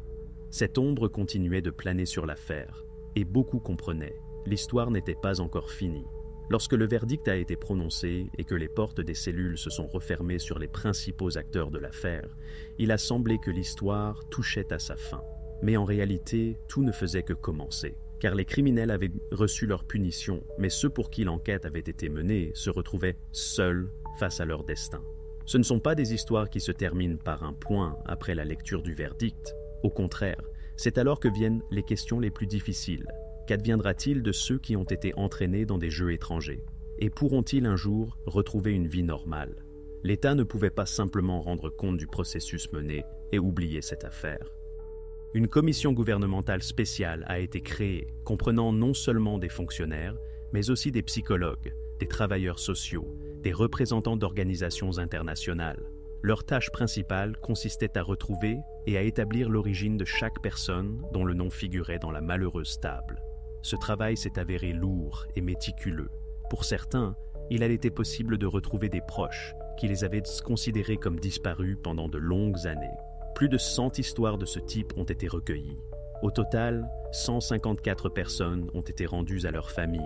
Cette ombre continuait de planer sur l'affaire, et beaucoup comprenaient. L'histoire n'était pas encore finie. Lorsque le verdict a été prononcé et que les portes des cellules se sont refermées sur les principaux acteurs de l'affaire, il a semblé que l'histoire touchait à sa fin. Mais en réalité, tout ne faisait que commencer. Car les criminels avaient reçu leur punition, mais ceux pour qui l'enquête avait été menée se retrouvaient seuls face à leur destin. Ce ne sont pas des histoires qui se terminent par un point après la lecture du verdict. Au contraire, c'est alors que viennent les questions les plus difficiles. Qu'adviendra-t-il de ceux qui ont été entraînés dans des jeux étrangers? Et pourront-ils un jour retrouver une vie normale? L'État ne pouvait pas simplement rendre compte du processus mené et oublier cette affaire. Une commission gouvernementale spéciale a été créée, comprenant non seulement des fonctionnaires, mais aussi des psychologues, des travailleurs sociaux, des représentants d'organisations internationales. Leur tâche principale consistait à retrouver et à établir l'origine de chaque personne dont le nom figurait dans la malheureuse table. Ce travail s'est avéré lourd et méticuleux. Pour certains, il a été possible de retrouver des proches qui les avaient considérés comme disparus pendant de longues années. Plus de 100 histoires de ce type ont été recueillies. Au total, 154 personnes ont été rendues à leur famille,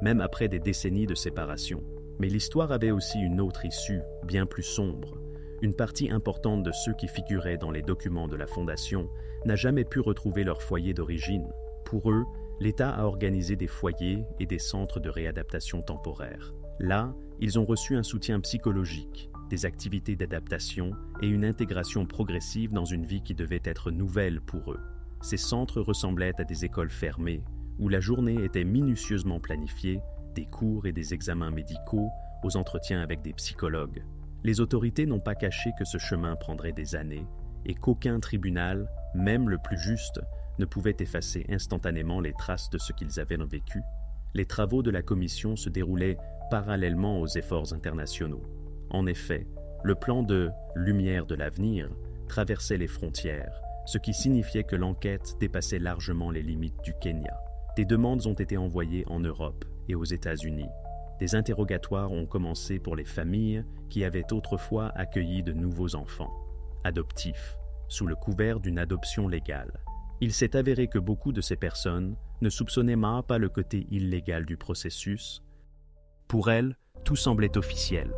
même après des décennies de séparation. Mais l'histoire avait aussi une autre issue, bien plus sombre. Une partie importante de ceux qui figuraient dans les documents de la Fondation n'a jamais pu retrouver leur foyer d'origine. Pour eux, l'État a organisé des foyers et des centres de réadaptation temporaire. Là, ils ont reçu un soutien psychologique, des activités d'adaptation et une intégration progressive dans une vie qui devait être nouvelle pour eux. Ces centres ressemblaient à des écoles fermées, où la journée était minutieusement planifiée, des cours et des examens médicaux, aux entretiens avec des psychologues. Les autorités n'ont pas caché que ce chemin prendrait des années et qu'aucun tribunal, même le plus juste, ne pouvait effacer instantanément les traces de ce qu'ils avaient vécu. Les travaux de la commission se déroulaient parallèlement aux efforts internationaux. En effet, le plan de « Lumière de l'avenir » traversait les frontières, ce qui signifiait que l'enquête dépassait largement les limites du Kenya. Des demandes ont été envoyées en Europe et aux États-Unis. Des interrogatoires ont commencé pour les familles qui avaient autrefois accueilli de nouveaux enfants, adoptifs, sous le couvert d'une adoption légale. Il s'est avéré que beaucoup de ces personnes ne soupçonnaient même pas le côté illégal du processus. Pour elles, tout semblait officiel.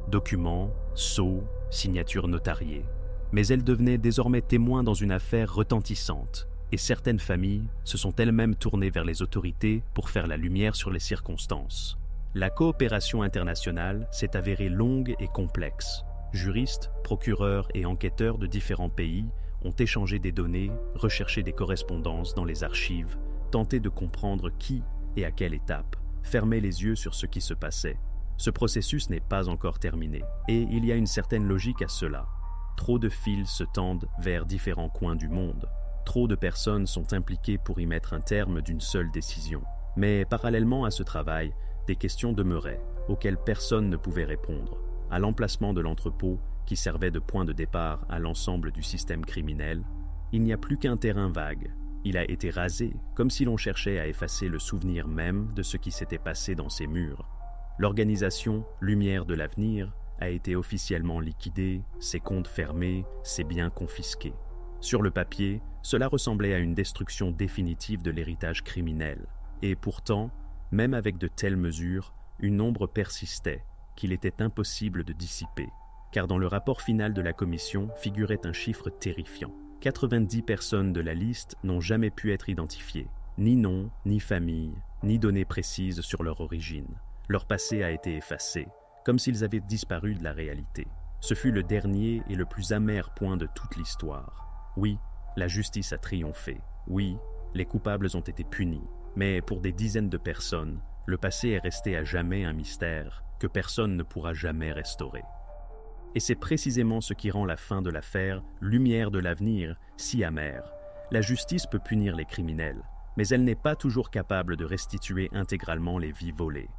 Documents, sceaux, signatures notariées. Mais elles devenaient désormais témoins dans une affaire retentissante, et certaines familles se sont elles-mêmes tournées vers les autorités pour faire la lumière sur les circonstances. La coopération internationale s'est avérée longue et complexe. Juristes, procureurs et enquêteurs de différents pays ont échangé des données, recherché des correspondances dans les archives, tenté de comprendre qui et à quelle étape, fermé les yeux sur ce qui se passait. Ce processus n'est pas encore terminé, et il y a une certaine logique à cela. Trop de fils se tendent vers différents coins du monde. Trop de personnes sont impliquées pour y mettre un terme d'une seule décision. Mais parallèlement à ce travail, des questions demeuraient, auxquelles personne ne pouvait répondre. À l'emplacement de l'entrepôt, qui servait de point de départ à l'ensemble du système criminel, il n'y a plus qu'un terrain vague. Il a été rasé, comme si l'on cherchait à effacer le souvenir même de ce qui s'était passé dans ces murs. L'organisation Lumière de l'avenir a été officiellement liquidée, ses comptes fermés, ses biens confisqués. Sur le papier, cela ressemblait à une destruction définitive de l'héritage criminel. Et pourtant, même avec de telles mesures, une ombre persistait qu'il était impossible de dissiper, car dans le rapport final de la commission figurait un chiffre terrifiant. 90 personnes de la liste n'ont jamais pu être identifiées, ni nom, ni famille, ni données précises sur leur origine. Leur passé a été effacé, comme s'ils avaient disparu de la réalité. Ce fut le dernier et le plus amer point de toute l'histoire. Oui, la justice a triomphé. Oui, les coupables ont été punis. Mais pour des dizaines de personnes, le passé est resté à jamais un mystère que personne ne pourra jamais restaurer. Et c'est précisément ce qui rend la fin de l'affaire Lumière de l'avenir si amère. La justice peut punir les criminels, mais elle n'est pas toujours capable de restituer intégralement les vies volées.